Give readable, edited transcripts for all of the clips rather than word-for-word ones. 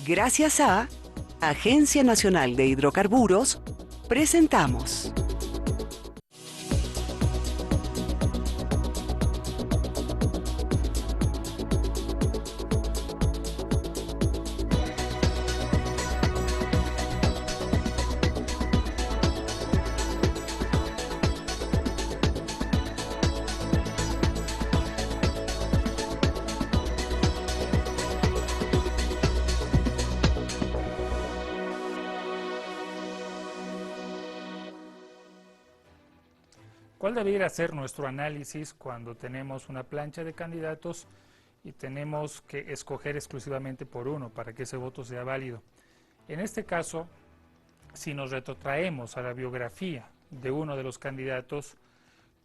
Gracias a Agencia Nacional de Hidrocarburos, presentamos ¿Cuál debería ser nuestro análisis cuando tenemos una plancha de candidatos y tenemos que escoger exclusivamente por uno para que ese voto sea válido? En este caso, si nos retrotraemos a la biografía de uno de los candidatos,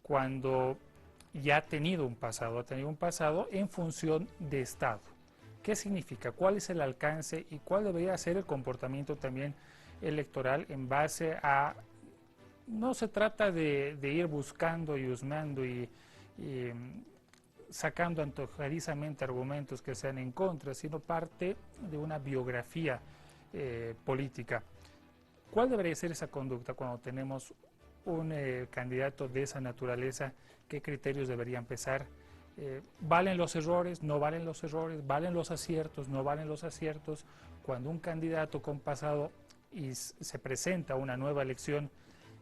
cuando ya ha tenido un pasado en función de Estado. ¿Qué significa? ¿Cuál es el alcance y cuál debería ser el comportamiento también electoral en base a... No se trata de ir buscando y husmeando y sacando antojadizamente argumentos que sean en contra, sino parte de una biografía política. ¿Cuál debería ser esa conducta cuando tenemos un candidato de esa naturaleza? ¿Qué criterios deberían pesar? ¿Valen los errores? ¿No valen los errores? ¿Valen los aciertos? ¿No valen los aciertos? Cuando un candidato con pasado y se presenta a una nueva elección,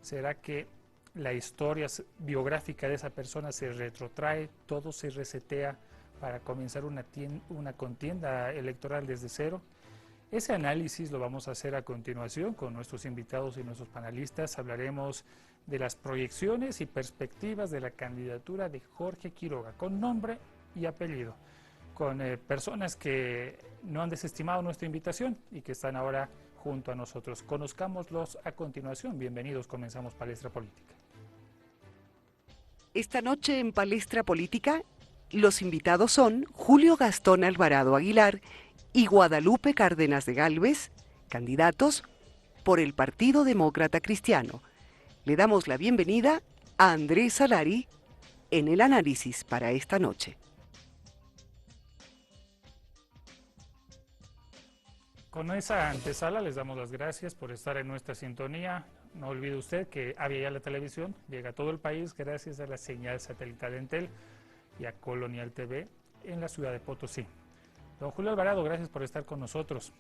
¿será que la historia biográfica de esa persona se retrotrae, todo se resetea para comenzar una contienda electoral desde cero? Ese análisis lo vamos a hacer a continuación con nuestros invitados y nuestros panelistas. Hablaremos de las proyecciones y perspectivas de la candidatura de Jorge Quiroga, con nombre y apellido, con personas que no han desestimado nuestra invitación y que están ahora junto a nosotros. Conozcámoslos a continuación. Bienvenidos, comenzamos Palestra Política. esta noche en Palestra Política. Los invitados son Julio Gastón Alvarado Aguilar y Guadalupe Cárdenas de Gálvez, candidatos por el Partido Demócrata Cristiano. Le damos la bienvenida a Andrés Salari en el análisis para esta noche. Con esa antesala les damos las gracias por estar en nuestra sintonía. No olvide usted que había ya la televisión, llega a todo el país gracias a la señal satelital de Entel y a Colonial TV en la ciudad de Potosí. Don Julio Alvarado, gracias por estar con nosotros.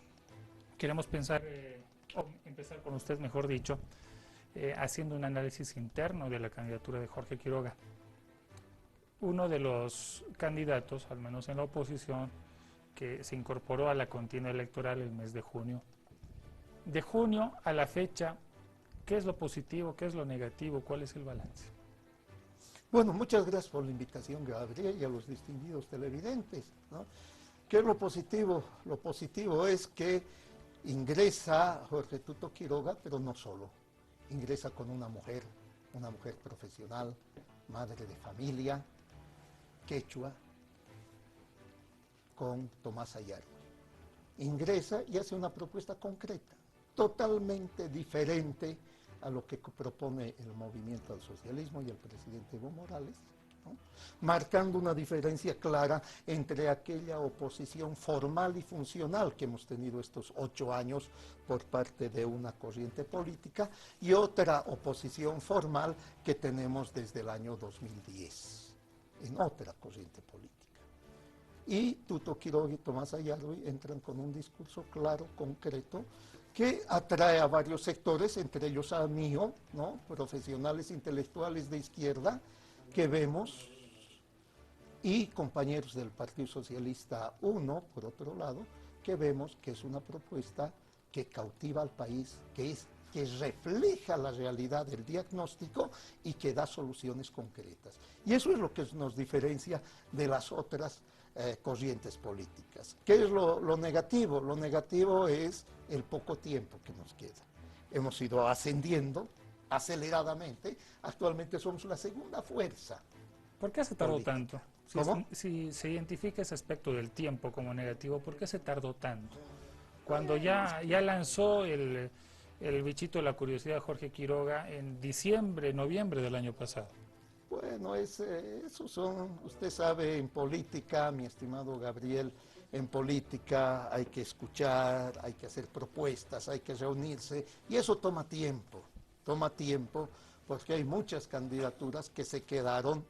Queremos empezar con usted, mejor dicho, haciendo un análisis interno de la candidatura de Jorge Quiroga. Uno de los candidatos, al menos en la oposición, que se incorporó a la contienda electoral el mes de junio. De junio a la fecha, ¿qué es lo positivo, qué es lo negativo, cuál es el balance? Bueno, muchas gracias por la invitación, Gabriel, y a los distinguidos televidentes, ¿no? ¿Qué es lo positivo? Lo positivo es que ingresa Jorge Tuto Quiroga, pero no solo. Ingresa con una mujer profesional, madre de familia, quechua, con Tomás Ayarbo. Ingresa y hace una propuesta concreta, totalmente diferente a lo que propone el movimiento al socialismo y el presidente Evo Morales, ¿no? Marcando una diferencia clara entre aquella oposición formal y funcional que hemos tenido estos 8 años por parte de una corriente política y otra oposición formal que tenemos desde el año 2010, en otra corriente política. Y Tuto Quiroga y Tomás Ayarbo entran con un discurso claro, concreto, que atrae a varios sectores, entre ellos a mío, ¿no? Profesionales intelectuales de izquierda que vemos, y compañeros del Partido Socialista 1, por otro lado, que vemos que es una propuesta que cautiva al país, que refleja la realidad del diagnóstico y que da soluciones concretas. Y eso es lo que nos diferencia de las otras corrientes políticas. ¿Qué es lo negativo? Lo negativo es el poco tiempo que nos queda. Hemos ido ascendiendo aceleradamente, actualmente somos la segunda fuerza. ¿Por qué se tardó política. tanto? ¿Cómo? Si se identifica ese aspecto del tiempo como negativo, ¿por qué se tardó tanto? Cuando ya lanzó el bichito de la curiosidad Jorge Quiroga en diciembre, noviembre del año pasado. Bueno, esos son, usted sabe, en política, mi estimado Gabriel, en política hay que escuchar, hay que hacer propuestas, hay que reunirse, y eso toma tiempo porque hay muchas candidaturas que se quedaron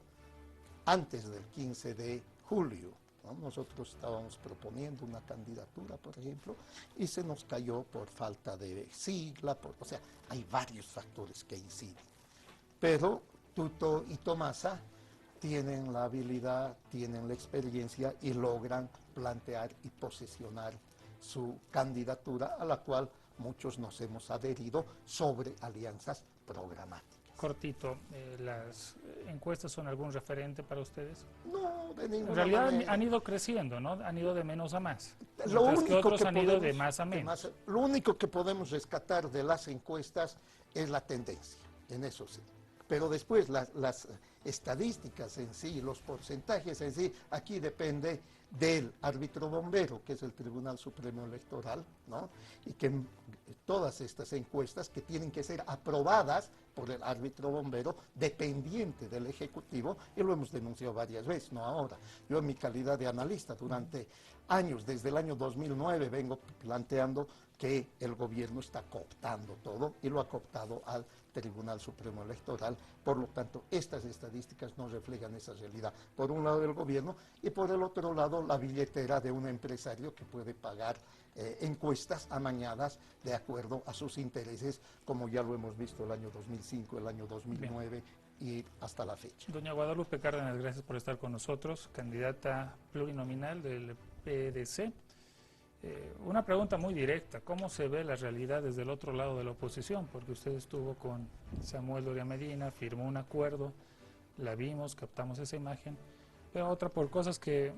antes del 15 de julio. ¿No? Nosotros estábamos proponiendo una candidatura, por ejemplo, y se nos cayó por falta de sigla, o sea, hay varios factores que inciden. Pero Tuto y Tomasa tienen la habilidad, tienen la experiencia y logran plantear y posicionar su candidatura, a la cual muchos nos hemos adherido sobre alianzas programáticas. Cortito, ¿las encuestas son algún referente para ustedes? No, de ninguna En realidad manera. han ido creciendo, ¿no? Han ido de menos a más. Lo Mientras que único otros que han ido de más a menos. lo único que podemos rescatar de las encuestas es la tendencia, en eso sí. Pero después las estadísticas en sí, los porcentajes en sí, aquí depende del árbitro bombero, que es el Tribunal Supremo Electoral, ¿no? Y que todas estas encuestas que tienen que ser aprobadas por el árbitro bombero, dependiente del Ejecutivo, y lo hemos denunciado varias veces, no ahora. Yo en mi calidad de analista durante años, desde el año 2009, vengo planteando que el gobierno está cooptando todo y lo ha cooptado al Tribunal Supremo Electoral. Por lo tanto, estas estadísticas no reflejan esa realidad. Por un lado el gobierno y por el otro lado la billetera de un empresario que puede pagar encuestas amañadas de acuerdo a sus intereses, como ya lo hemos visto el año 2005, el año 2009 y hasta la fecha. Doña Guadalupe Cárdenas, gracias por estar con nosotros, candidata plurinominal del PDC. Una pregunta muy directa, ¿cómo se ve la realidad desde el otro lado de la oposición? Porque usted estuvo con Samuel Doria Medina, firmó un acuerdo, la vimos, captamos esa imagen, pero otra por cosas que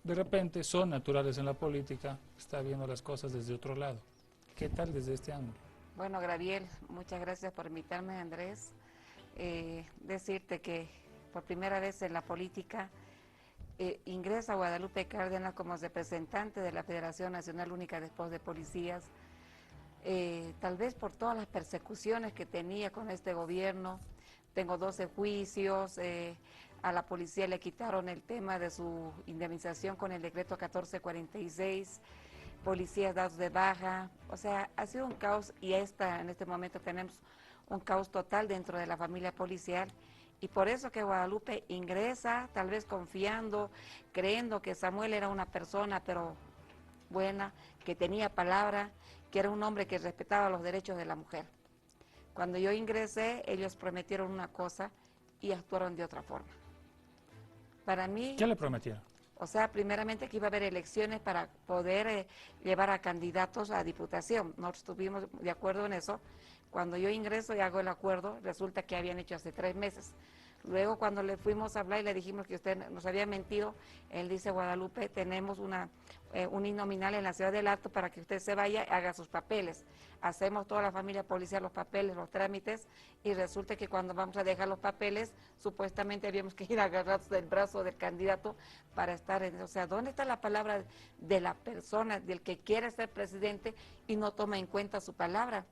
de repente son naturales en la política, está viendo las cosas desde otro lado. ¿Qué tal desde este ángulo? Bueno, Gabriel, muchas gracias por invitarme, Andrés. Decirte que por primera vez en la política ingresa Guadalupe Cárdenas como representante de la Federación Nacional Única de Esposos de Policías, tal vez por todas las persecuciones que tenía con este gobierno. Tengo 12 juicios, a la policía le quitaron el tema de su indemnización con el decreto 1446, policías dados de baja, o sea, ha sido un caos y en este momento tenemos un caos total dentro de la familia policial. Y por eso que Guadalupe ingresa, tal vez confiando, creyendo que Samuel era una persona, pero buena, que tenía palabra, que era un hombre que respetaba los derechos de la mujer. Cuando yo ingresé, ellos prometieron una cosa y actuaron de otra forma. Para mí... ¿Qué le prometieron? O sea, primeramente que iba a haber elecciones para poder llevar a candidatos a diputación. Nosotros estuvimos de acuerdo en eso. Cuando yo ingreso y hago el acuerdo, resulta que habían hecho hace 3 meses. Luego cuando le fuimos a hablar y le dijimos que usted nos había mentido, él dice, Guadalupe, tenemos un uninominal en la ciudad del Alto para que usted se vaya y haga sus papeles. Hacemos toda la familia policial los papeles, los trámites, y resulta que cuando vamos a dejar los papeles, supuestamente habíamos que ir agarrados del brazo del candidato para estar en... O sea, ¿dónde está la palabra de la persona, del que quiere ser presidente y no toma en cuenta su palabra?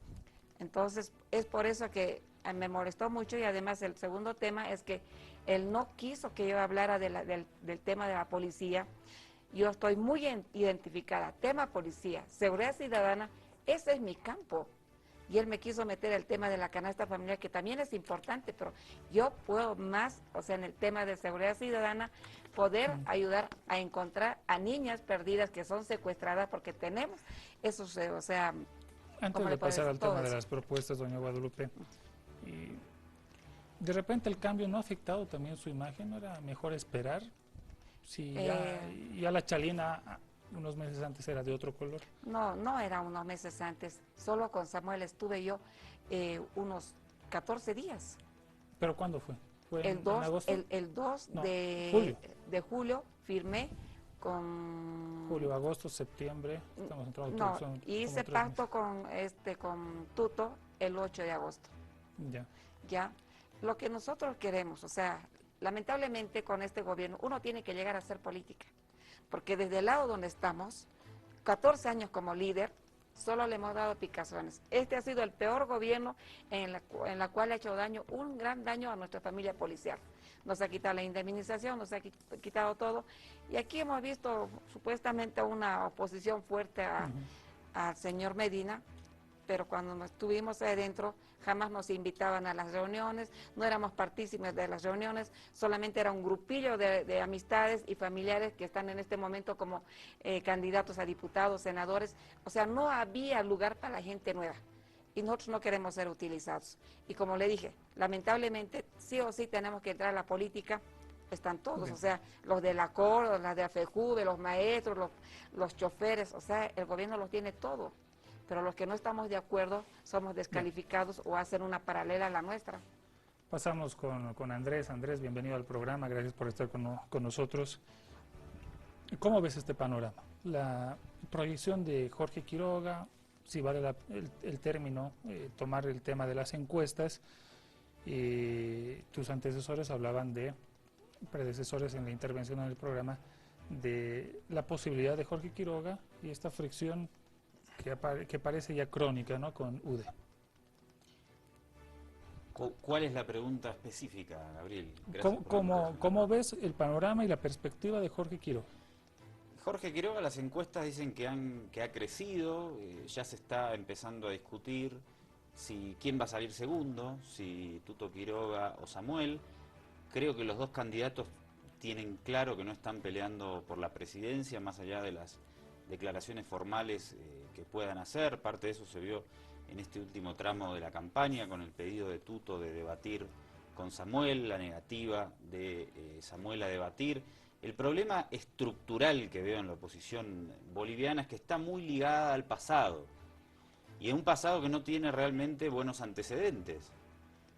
Entonces, es por eso que me molestó mucho, y además el segundo tema es que él no quiso que yo hablara del tema de la policía. Yo estoy muy identificada, tema policía, seguridad ciudadana, ese es mi campo. Y él me quiso meter el tema de la canasta familiar, que también es importante, pero yo puedo más, o sea, en el tema de seguridad ciudadana, poder ayudar a encontrar a niñas perdidas que son secuestradas, porque tenemos esos, o sea... Antes de pasar al tema de las propuestas, doña Guadalupe, y de repente el cambio no ha afectado también su imagen, ¿no era mejor esperar? Si ya la Chalina unos meses antes era de otro color. No, no era unos meses antes, solo con Samuel estuve yo unos 14 días. ¿Pero cuándo fue? ¿Fue en agosto? El 2 no, de julio firmé con... Julio, agosto, septiembre, estamos entrando... No, hice pacto con Tuto el 8 de agosto. Ya. Lo que nosotros queremos, o sea, lamentablemente con este gobierno, uno tiene que llegar a hacer política, porque desde el lado donde estamos, 14 años como líder, solo le hemos dado picazones. Este ha sido el peor gobierno en la cual ha hecho daño, un gran daño a nuestra familia policial. Nos ha quitado la indemnización, nos ha quitado todo. Y aquí hemos visto supuestamente una oposición fuerte al señor Medina, pero cuando estuvimos ahí adentro jamás nos invitaban a las reuniones, no éramos partícipes de las reuniones, solamente era un grupillo de amistades y familiares que están en este momento como candidatos a diputados, senadores, o sea, no había lugar para la gente nueva y nosotros no queremos ser utilizados. Y como le dije, lamentablemente sí o sí tenemos que entrar a la política, están todos, o sea, los de la COR, las de AFEJUVE, los maestros, los choferes, o sea, el gobierno los tiene todo. Pero los que no estamos de acuerdo somos descalificados o hacen una paralela a la nuestra. Pasamos con Andrés. Andrés, bienvenido al programa, gracias por estar con nosotros. ¿Cómo ves este panorama? La proyección de Jorge Quiroga, si vale el término, tomar el tema de las encuestas, tus antecesores hablaban de, predecesores en la intervención en el programa, de la posibilidad de Jorge Quiroga y esta fricción que parece ya crónica, ¿no?, con UDE. ¿Cuál es la pregunta específica, Gabriel? ¿Cómo ves el panorama y la perspectiva de Jorge Quiroga? Jorge Quiroga, las encuestas dicen que ha crecido, ya se está empezando a discutir quién va a salir segundo, si Tuto Quiroga o Samuel. Creo que los dos candidatos tienen claro que no están peleando por la presidencia, más allá de las declaraciones formales que puedan hacer. Parte de eso se vio en este último tramo de la campaña, con el pedido de Tuto de debatir con Samuel, la negativa de Samuel a debatir. El problema estructural que veo en la oposición boliviana es que está muy ligada al pasado, y es un pasado que no tiene realmente buenos antecedentes.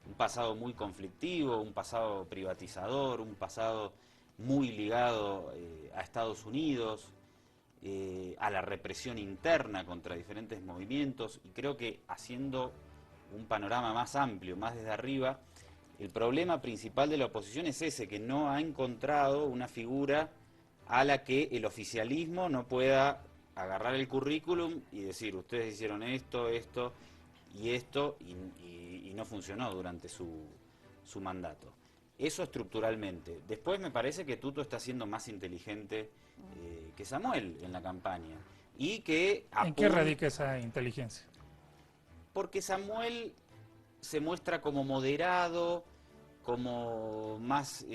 Un pasado muy conflictivo, un pasado privatizador, un pasado muy ligado a Estados Unidos, a la represión interna contra diferentes movimientos, y creo que haciendo un panorama más amplio, más desde arriba, el problema principal de la oposición es ese, que no ha encontrado una figura a la que el oficialismo no pueda agarrar el currículum y decir, ustedes hicieron esto, esto y esto, y no funcionó durante su mandato. Eso estructuralmente. Después me parece que Tuto está siendo más inteligente que Samuel en la campaña. Y que ¿En qué radica esa inteligencia? Porque Samuel se muestra como moderado, como más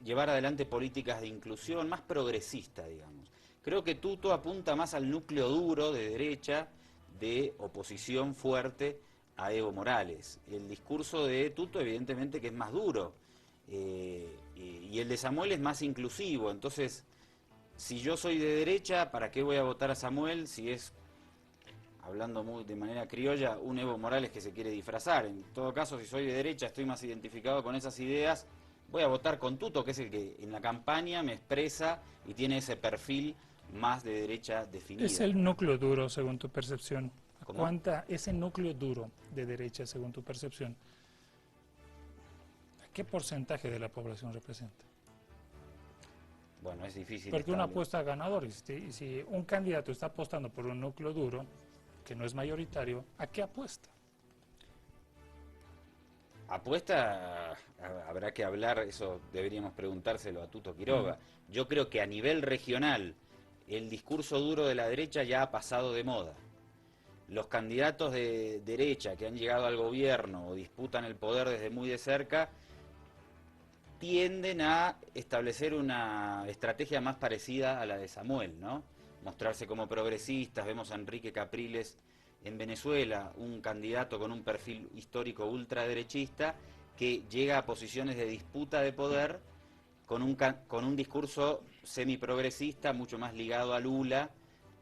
llevar adelante políticas de inclusión, más progresista, digamos. Creo que Tuto apunta más al núcleo duro de derecha, de oposición fuerte a Evo Morales. El discurso de Tuto evidentemente que es más duro, y el de Samuel es más inclusivo. Entonces, si yo soy de derecha, ¿para qué voy a votar a Samuel si es, hablando de manera criolla, un Evo Morales que se quiere disfrazar? En todo caso, si soy de derecha, estoy más identificado con esas ideas, voy a votar con Tuto, que es el que en la campaña me expresa y tiene ese perfil más de derecha definida. ¿Es el núcleo duro, según tu percepción? ¿Cómo? Ese núcleo duro de derecha, según tu percepción, ¿qué porcentaje de la población representa? Bueno, es difícil. Porque uno apuesta a ganador, y si un candidato está apostando por un núcleo duro, que no es mayoritario, ¿a qué apuesta? Apuesta, habrá que hablar, eso deberíamos preguntárselo a Tuto Quiroga. Yo creo que a nivel regional el discurso duro de la derecha ya ha pasado de moda. Los candidatos de derecha que han llegado al gobierno o disputan el poder desde muy de cerca tienden a establecer una estrategia más parecida a la de Samuel, ¿no? Mostrarse como progresistas. Vemos a Enrique Capriles en Venezuela, un candidato con un perfil histórico ultraderechista que llega a posiciones de disputa de poder con un discurso semiprogresista mucho más ligado a Lula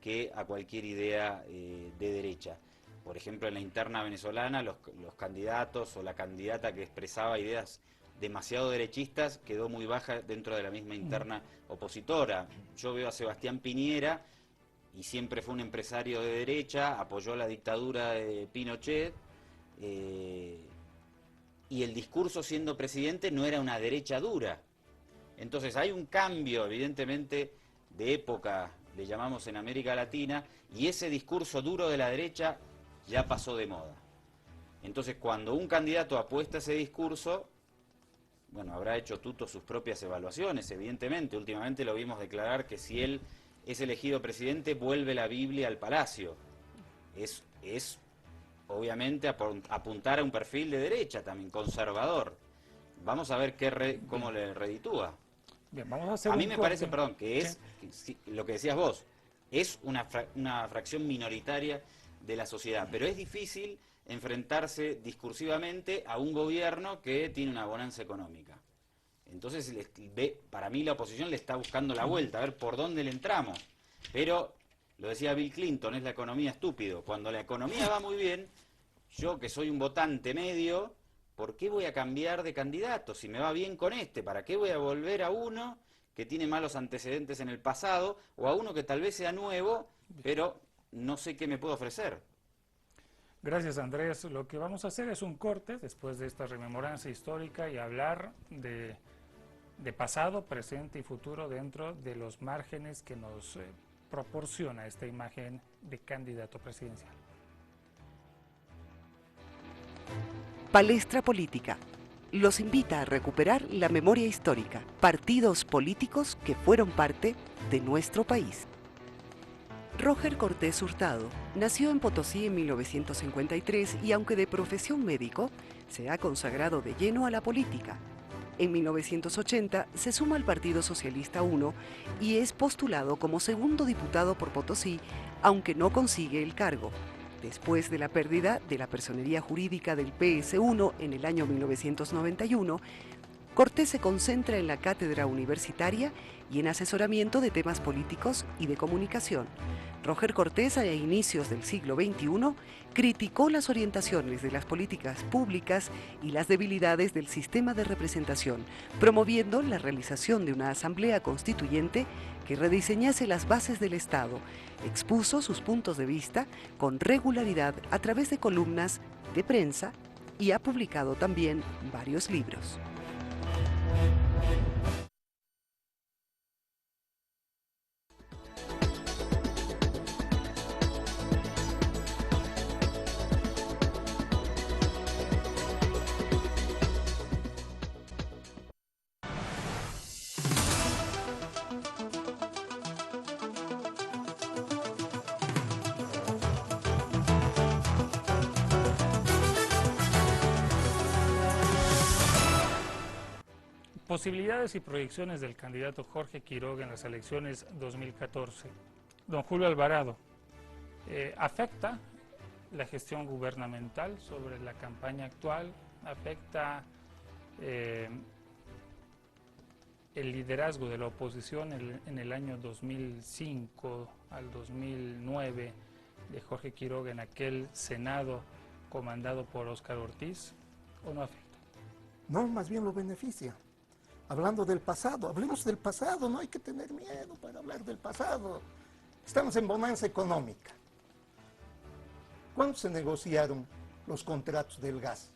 que a cualquier idea de derecha. Por ejemplo, en la interna venezolana, los candidatos o la candidata que expresaba ideas demasiado derechistas quedó muy baja dentro de la misma interna opositora. Yo veo a Sebastián Piñera, y siempre fue un empresario de derecha, apoyó la dictadura de Pinochet, y el discurso siendo presidente no era una derecha dura. Entonces hay un cambio, evidentemente, de época le llamamos en América Latina, y ese discurso duro de la derecha ya pasó de moda. Entonces, cuando un candidato apuesta ese discurso, bueno, habrá hecho Tuto sus propias evaluaciones, evidentemente. Últimamente lo vimos declarar que si él es elegido presidente, vuelve la Biblia al palacio. Es obviamente apuntar a un perfil de derecha también, conservador. Vamos a ver cómo le reditúa. Bien, vamos a hacer a mí un me corte. parece, perdón, que es, lo que decías vos, es una fracción minoritaria de la sociedad, pero es difícil enfrentarse discursivamente a un gobierno que tiene una bonanza económica. Entonces, para mí la oposición le está buscando la vuelta, a ver por dónde le entramos. Pero, lo decía Bill Clinton, es la economía estúpido. Cuando la economía va muy bien, yo que soy un votante medio, ¿por qué voy a cambiar de candidato? Si me va bien con este, ¿para qué voy a volver a uno que tiene malos antecedentes en el pasado o a uno que tal vez sea nuevo, pero no sé qué me puede ofrecer? Gracias, Andrés. Lo que vamos a hacer es un corte después de esta rememoranza histórica y hablar de pasado, presente y futuro dentro de los márgenes que nos proporciona esta imagen de candidato presidencial. Palestra Política los invita a recuperar la memoria histórica, partidos políticos que fueron parte de nuestro país. Roger Cortés Hurtado nació en Potosí en 1953 y aunque de profesión médico, se ha consagrado de lleno a la política. En 1980 se suma al Partido Socialista I y es postulado como segundo diputado por Potosí, aunque no consigue el cargo. Después de la pérdida de la personería jurídica del PS1 en el año 1991, Cortés se concentra en la cátedra universitaria y en asesoramiento de temas políticos y de comunicación. Roger Cortés, a inicios del siglo XXI, criticó las orientaciones de las políticas públicas y las debilidades del sistema de representación, promoviendo la realización de una asamblea constituyente que rediseñase las bases del Estado. Expuso sus puntos de vista con regularidad a través de columnas de prensa y ha publicado también varios libros. Posibilidades y proyecciones del candidato Jorge Quiroga en las elecciones 2014. Don Julio Alvarado, ¿afecta la gestión gubernamental sobre la campaña actual? ¿Afecta el liderazgo de la oposición en el año 2005 al 2009 de Jorge Quiroga en aquel Senado comandado por Óscar Ortiz, o no afecta? No, más bien lo beneficia. Hablando del pasado, hablemos del pasado, no hay que tener miedo para hablar del pasado. Estamos en bonanza económica. ¿Cuándo se negociaron los contratos del gas?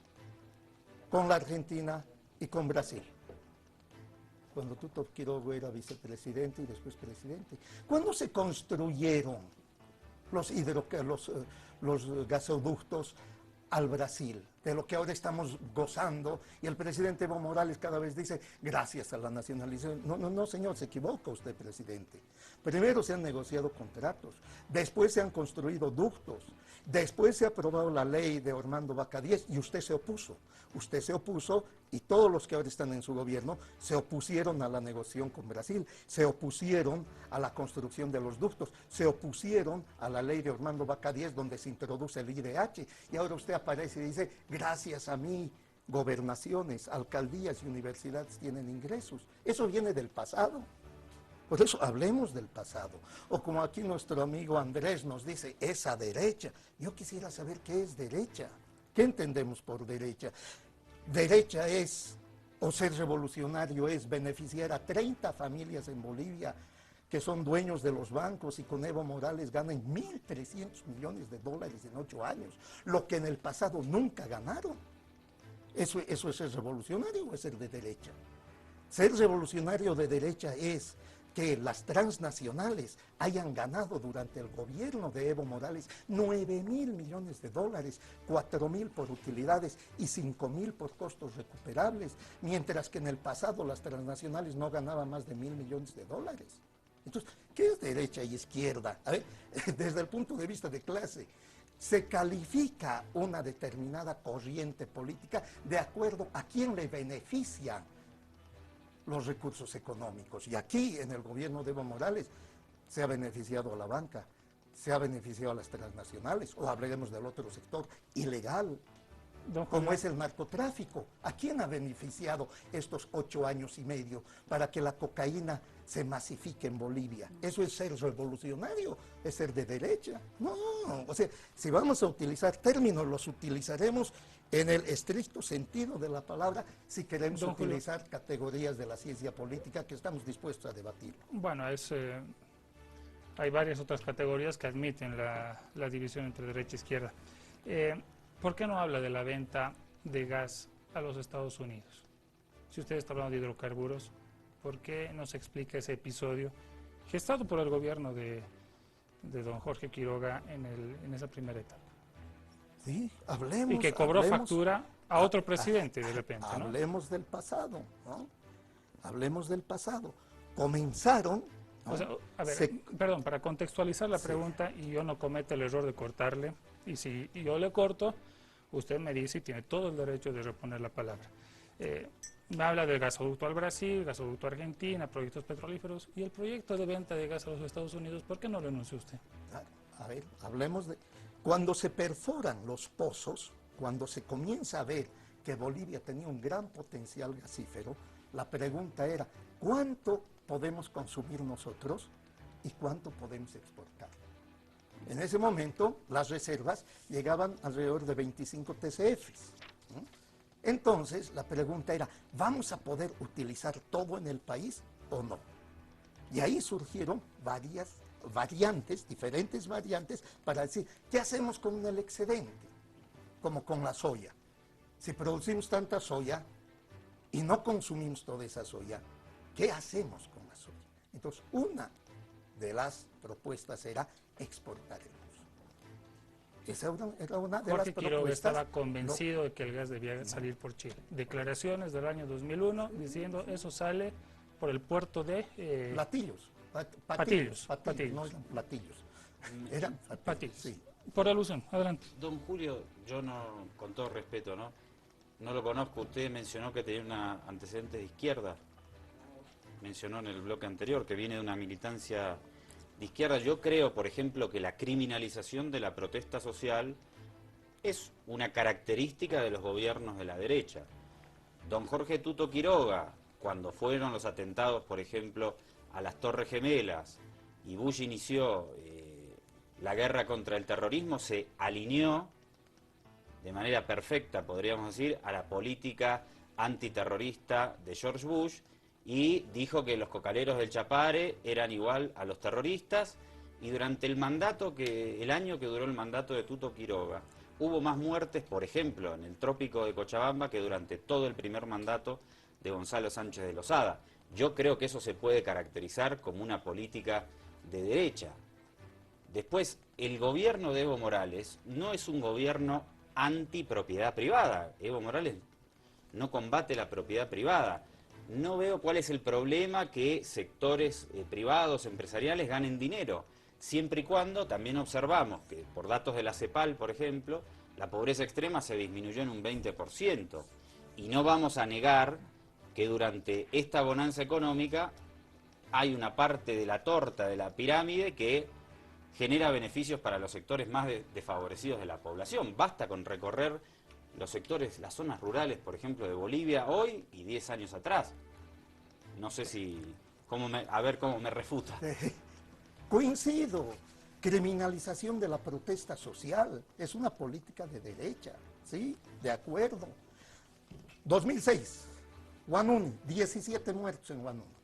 Con la Argentina y con Brasil. Cuando Tuto Quiroga era vicepresidente y después presidente. ¿Cuándo se construyeron los gasoductos al Brasil, de lo que ahora estamos gozando, y el presidente Evo Morales cada vez dice, gracias a la nacionalización? No, señor, se equivoca usted, presidente. Primero se han negociado contratos, después se han construido ductos, después se ha aprobado la ley de Ormando Vaca Diez y usted se opuso. Usted se opuso y todos los que ahora están en su gobierno se opusieron a la negociación con Brasil, se opusieron a la construcción de los ductos, se opusieron a la ley de Ormando Vaca Diez donde se introduce el IDH, y ahora usted aparece y dice, gracias a mí, gobernaciones, alcaldías y universidades tienen ingresos. Eso viene del pasado. Por eso hablemos del pasado. O como aquí nuestro amigo Andrés nos dice, esa derecha. Yo quisiera saber qué es derecha. ¿Qué entendemos por derecha? Derecha es, o ser revolucionario es, beneficiar a 30 familias en Bolivia que son dueños de los bancos y con Evo Morales ganan 1.300 millones de dólares en 8 años, lo que en el pasado nunca ganaron. ¿Eso es ser revolucionario o es ser de derecha? Ser revolucionario de derecha es que las transnacionales hayan ganado durante el gobierno de Evo Morales 9.000 millones de dólares, 4.000 por utilidades y 5.000 por costos recuperables, mientras que en el pasado las transnacionales no ganaban más de 1.000 millones de dólares. Entonces, ¿qué es derecha y izquierda? A ver, desde el punto de vista de clase, se califica una determinada corriente política de acuerdo a quién le beneficia los recursos económicos. Y aquí, en el gobierno de Evo Morales, se ha beneficiado a la banca, se ha beneficiado a las transnacionales, o hablaremos del otro sector ilegal, como es el narcotráfico. ¿A quién ha beneficiado estos 8 años y medio para que la cocaína se masifique en Bolivia? ¿Eso es ser revolucionario? ¿Es ser de derecha? No, o sea, si vamos a utilizar términos, los utilizaremos en el estricto sentido de la palabra, si queremos utilizar categorías de la ciencia política que estamos dispuestos a debatir. Bueno, hay varias otras categorías que admiten la división entre derecha e izquierda. ¿Por qué no habla de la venta de gas a los Estados Unidos? Si usted está hablando de hidrocarburos, ¿por qué no se explica ese episodio gestado por el gobierno de don Jorge Quiroga en esa primera etapa? Sí, hablemos. Y que cobró factura a otro presidente de repente, ¿no? Hablemos del pasado, ¿no? Hablemos del pasado. Comenzaron... ¿no? O sea, a ver, perdón, para contextualizar la pregunta y yo no cometa el error de cortarle, y si yo le corto, usted me dice y tiene todo el derecho de reponer la palabra. Me habla del gasoducto al Brasil, gasoducto a Argentina, proyectos petrolíferos, y el proyecto de venta de gas a los Estados Unidos, ¿por qué no lo anunció usted? A ver, hablemos de... Cuando se perforan los pozos, cuando se comienza a ver que Bolivia tenía un gran potencial gasífero, la pregunta era, ¿cuánto podemos consumir nosotros y cuánto podemos exportar? En ese momento, las reservas llegaban alrededor de 25 TCFs, ¿no? Entonces, la pregunta era, ¿vamos a poder utilizar todo en el país o no? Y ahí surgieron diferentes variantes para decir, ¿qué hacemos con el excedente? Como con la soya. Si producimos tanta soya y no consumimos toda esa soya, ¿qué hacemos con la soya? Entonces, una de las propuestas era exportar el uso. Esa era una de Jorge las Quiroga propuestas. estaba convencido de que el gas debía salir por Chile. Declaraciones del año 2001 diciendo eso sale por el puerto de... Platillos. Patillos. No eran platillos. Eran Patillos. Sí. Por alusión, adelante. Don Julio, yo no, con todo respeto, no lo conozco. Usted mencionó que tenía un antecedente de izquierda. Mencionó en el bloque anterior que viene de una militancia de izquierda. Yo creo, por ejemplo, que la criminalización de la protesta social es una característica de los gobiernos de la derecha. Don Jorge Tuto Quiroga, cuando fueron los atentados, por ejemplo, a las Torres Gemelas, y Bush inició la guerra contra el terrorismo, se alineó de manera perfecta, podríamos decir, a la política antiterrorista de George Bush, y dijo que los cocaleros del Chapare eran igual a los terroristas, y durante el año que duró el mandato de Tuto Quiroga, hubo más muertes, por ejemplo, en el trópico de Cochabamba que durante todo el primer mandato de Gonzalo Sánchez de Lozada. Yo creo que eso se puede caracterizar como una política de derecha. Después, el gobierno de Evo Morales no es un gobierno antipropiedad privada. Evo Morales no combate la propiedad privada. No veo cuál es el problema que sectores privados, empresariales, ganen dinero, siempre y cuando también observamos que, por datos de la CEPAL, por ejemplo, la pobreza extrema se disminuyó en un 20%. Y no vamos a negar que durante esta bonanza económica hay una parte de la torta de la pirámide que genera beneficios para los sectores más desfavorecidos de la población. Basta con recorrer los sectores, las zonas rurales, por ejemplo, de Bolivia hoy y 10 años atrás. No sé si... a ver cómo me refuta. Coincido. Criminalización de la protesta social. Es una política de derecha. ¿Sí? De acuerdo. 2006. Huanuni, 17 muertos en Huanuni.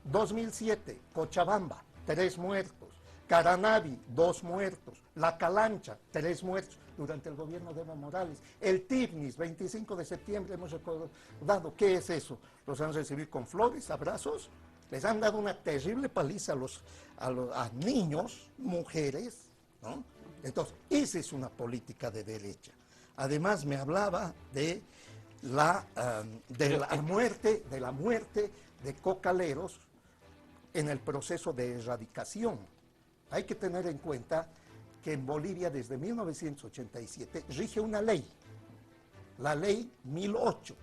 2007, Cochabamba, 3 muertos. Caranavi, 2 muertos. La Calancha, 3 muertos durante el gobierno de Evo Morales. El TIFNIS, 25 de septiembre hemos recordado. ¿Qué es eso? ¿Los han recibido con flores, abrazos? Les han dado una terrible paliza a niños, mujeres, ¿no? Entonces, esa es una política de derecha. Además, me hablaba de la muerte de cocaleros en el proceso de erradicación. Hay que tener en cuenta que en Bolivia desde 1987 rige una ley, la ley 1008,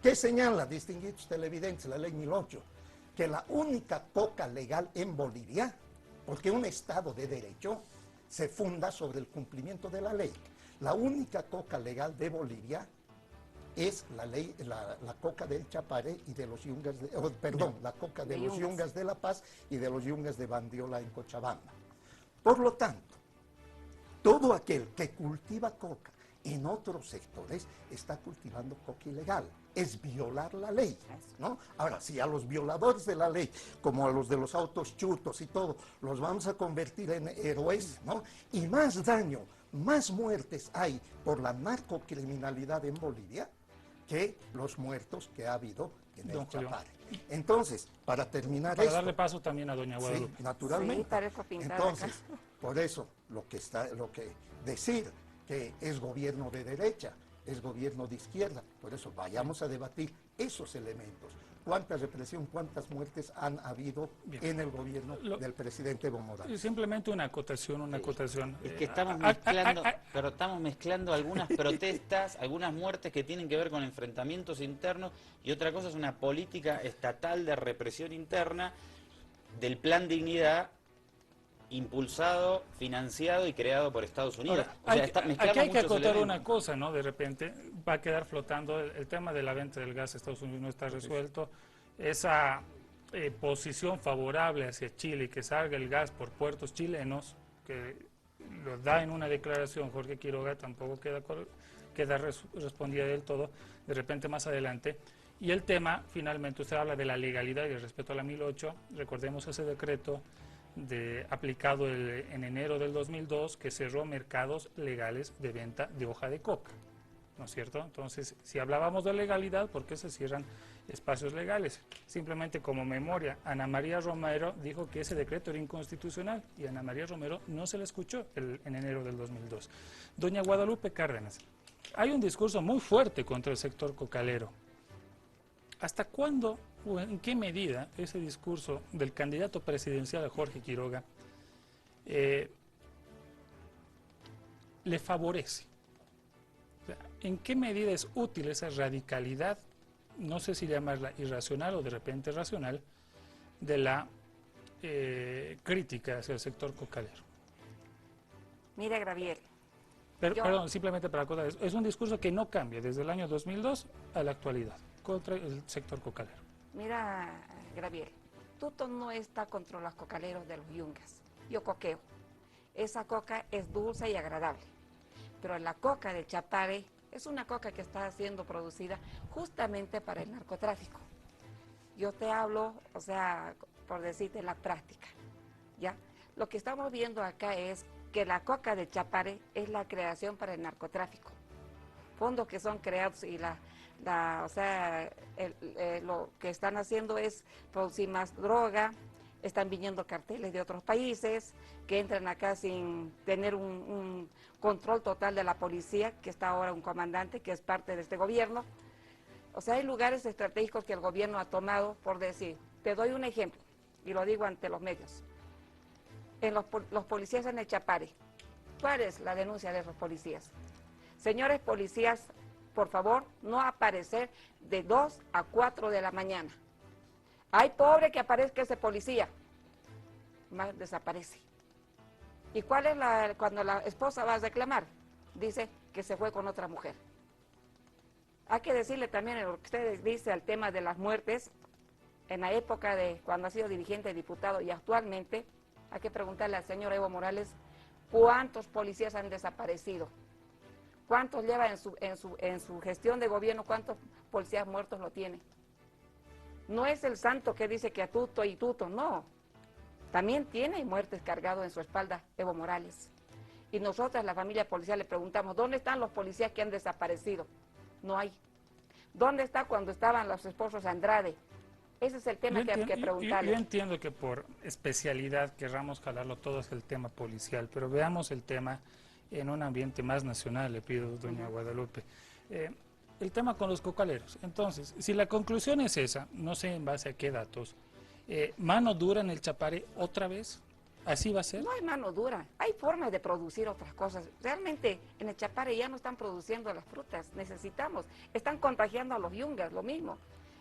que señala, distinguidos televidentes, la ley 1008, que la única coca legal en Bolivia, porque un Estado de derecho se funda sobre el cumplimiento de la ley. La única coca legal de Bolivia es la coca del Chapare y de los yungas, la coca de los yungas de La Paz y de los yungas de Bandiola en Cochabamba. Por lo tanto, todo aquel que cultiva coca en otros sectores está cultivando coca ilegal. Es violar la ley, ¿no? Ahora, si a los violadores de la ley, como a los de los autos chutos y todo, los vamos a convertir en héroes, ¿no? Y más daño, más muertes hay por la narcocriminalidad en Bolivia que los muertos que ha habido en el Chapare. Entonces, para terminar para darle paso también a doña Guadalupe. Sí, naturalmente. Sí, parezco pintada Entonces, acá. por eso, decir que es gobierno de derecha, es gobierno de izquierda, por eso vayamos a debatir esos elementos. ¿Cuánta represión, cuántas muertes han habido en el gobierno del presidente Evo Morales? Simplemente una acotación, Es que estamos mezclando algunas protestas, algunas muertes que tienen que ver con enfrentamientos internos, y otra cosa es una política estatal de represión interna del Plan Dignidad, impulsado, financiado y creado por Estados Unidos. Ahora, aquí hay que acotar una cosa, ¿no? De repente va a quedar flotando el tema de la venta del gas a Estados Unidos, no está resuelto. Esa posición favorable hacia Chile y que salga el gas por puertos chilenos, que lo da en una declaración Jorge Quiroga, tampoco queda respondida del todo, de repente más adelante. Y el tema, finalmente, usted habla de la legalidad y el respeto a la 1008, recordemos ese decreto aplicado en enero del 2002 que cerró mercados legales de venta de hoja de coca, ¿no es cierto? Entonces, si hablábamos de legalidad, ¿por qué se cierran espacios legales? Simplemente como memoria, Ana María Romero dijo que ese decreto era inconstitucional y a Ana María Romero no se le escuchó en enero del 2002. Doña Guadalupe Cárdenas, hay un discurso muy fuerte contra el sector cocalero. ¿Hasta cuándo o en qué medida ese discurso del candidato presidencial Jorge Quiroga le favorece? O sea, ¿en qué medida es útil esa radicalidad, no sé si llamarla irracional o de repente racional, de la crítica hacia el sector cocalero? Mira, Graviel. Perdón, simplemente para acotar, es un discurso que no cambia desde el año 2002 a la actualidad contra el sector cocalero. Mira, Graviel, Tuto no está contra los cocaleros de los yungas. Yo coqueo. Esa coca es dulce y agradable. Pero la coca de Chapare es una coca que está siendo producida justamente para el narcotráfico. Yo te hablo, o sea, por decirte la práctica, ¿ya? Lo que estamos viendo acá es que la coca de Chapare es la creación para el narcotráfico. Fondos que son creados y lo que están haciendo es producir más droga, están viniendo carteles de otros países que entran acá sin tener un control total de la policía, que está ahora un comandante que es parte de este gobierno. O sea, hay lugares estratégicos que el gobierno ha tomado, por decir, te doy un ejemplo, y lo digo ante los medios. En los policías en el Chapare, ¿cuál es la denuncia de esos policías? Señores policías, por favor, no aparecer de 2 a 4 de la mañana. Hay pobre que aparezca ese policía, más desaparece. ¿Y cuál es cuando la esposa va a reclamar? Dice que se fue con otra mujer. Hay que decirle también en lo que usted dice al tema de las muertes, en la época de cuando ha sido dirigente, diputado y actualmente, hay que preguntarle al señor Evo Morales cuántos policías han desaparecido. ¿Cuántos lleva en su gestión de gobierno? ¿Cuántos policías muertos lo tiene? No es el santo que dice que a tuto y tuto, no. También tiene muertes cargados en su espalda Evo Morales. Y nosotras, la familia policial, le preguntamos, ¿dónde están los policías que han desaparecido? No hay. ¿Dónde está cuando estaban los esposos Andrade? Ese es el tema que hay que preguntarle. Yo entiendo que por especialidad querramos jalarlo todo es el tema policial, pero veamos el tema en un ambiente más nacional, le pido, doña Guadalupe. El tema con los cocaleros. Entonces, si la conclusión es esa, no sé en base a qué datos, mano dura en el Chapare otra vez, ¿así va a ser? No hay mano dura, hay formas de producir otras cosas. Realmente en el Chapare ya no están produciendo las frutas, necesitamos, están contagiando a los yungas, lo mismo.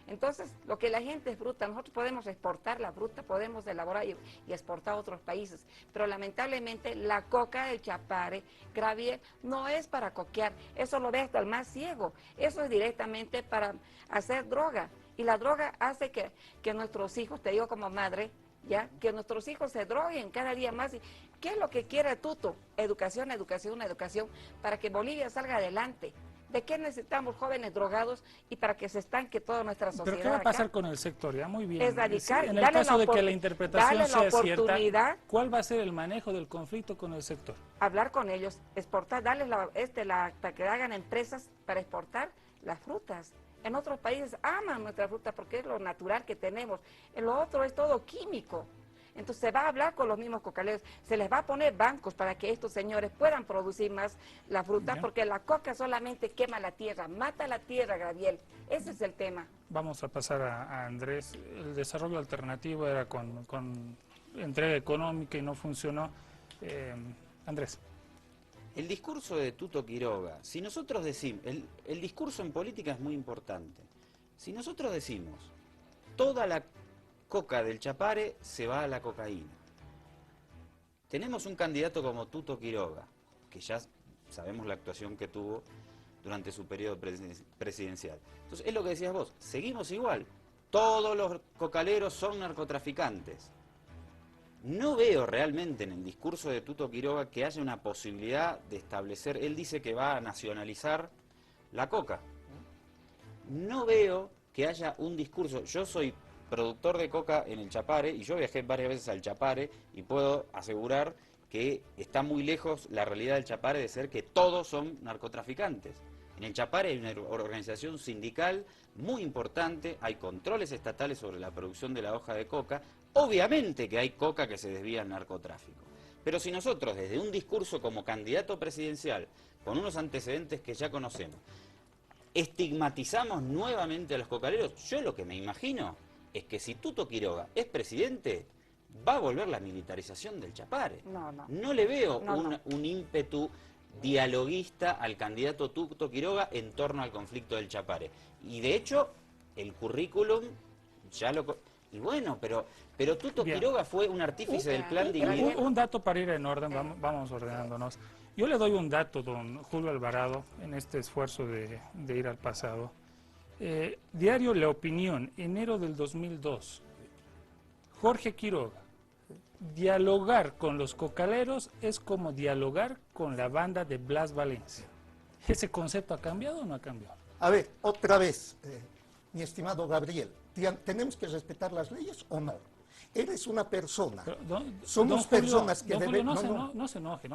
Entonces, lo que la gente es fruta, nosotros podemos exportar la fruta, podemos elaborar y exportar a otros países, pero lamentablemente la coca del Chapare, Graviel, no es para coquear, eso lo ve hasta el más ciego, eso es directamente para hacer droga, y la droga hace que nuestros hijos, te digo como madre, ya, que nuestros hijos se droguen cada día más. ¿Qué es lo que quiere Tuto? Educación, educación, educación, para que Bolivia salga adelante. ¿De qué necesitamos jóvenes drogados y para que se estanque toda nuestra sociedad? ¿Pero qué va a pasar acá? con el sector? Ya, muy bien. Erradicar, En el caso de que la interpretación sea oportunidad, cierta, ¿cuál va a ser el manejo del conflicto con el sector? hablar con ellos, exportar, darles para que hagan empresas para exportar las frutas. En otros países aman nuestra fruta porque es lo natural que tenemos. En lo otro es todo químico. Entonces se va a hablar con los mismos cocaleros, se les va a poner bancos para que estos señores puedan producir más la fruta, Ya. porque la coca solamente quema la tierra, mata la tierra, Gabriel. Ese es el tema. Vamos a pasar a Andrés. El desarrollo alternativo era con entrega económica y no funcionó. Andrés. El discurso de Tuto Quiroga, si nosotros decimos, el discurso en política es muy importante. Si nosotros decimos, toda la coca del Chapare se va a la cocaína. Tenemos un candidato como Tuto Quiroga, que ya sabemos la actuación que tuvo durante su periodo presidencial. Entonces, es lo que decías vos, seguimos igual. Todos los cocaleros son narcotraficantes. No veo realmente en el discurso de Tuto Quiroga que haya una posibilidad de establecer, él dice que va a nacionalizar la coca. No veo que haya un discurso, yo soy productor de coca en el Chapare y yo viajé varias veces al Chapare y puedo asegurar que está muy lejos la realidad del Chapare de ser que todos son narcotraficantes. En el Chapare hay una organización sindical muy importante, hay controles estatales sobre la producción de la hoja de coca, obviamente que hay coca que se desvía al narcotráfico. Pero si nosotros desde un discurso como candidato presidencial, con unos antecedentes que ya conocemos, estigmatizamos nuevamente a los cocaleros, yo lo que me imagino es que si Tuto Quiroga es presidente, va a volver la militarización del Chapare. No le veo un ímpetu dialoguista al candidato Tuto Quiroga en torno al conflicto del Chapare. Y de hecho, el currículum ya lo... Y bueno, pero Tuto Quiroga fue un artífice del plan Dignidad. Un dato para ir en orden, vamos ordenándonos. Yo le doy un dato, don Julio Alvarado, en este esfuerzo de ir al pasado. Diario La Opinión, enero del 2002. Jorge Quiroga. Dialogar con los cocaleros es como dialogar con la banda de Blas Valencia. ¿Ese concepto ha cambiado o no ha cambiado? A ver, otra vez, mi estimado Gabriel, ¿tenemos que respetar las leyes o no? Eres una persona. Somos personas que deben... No se enoje.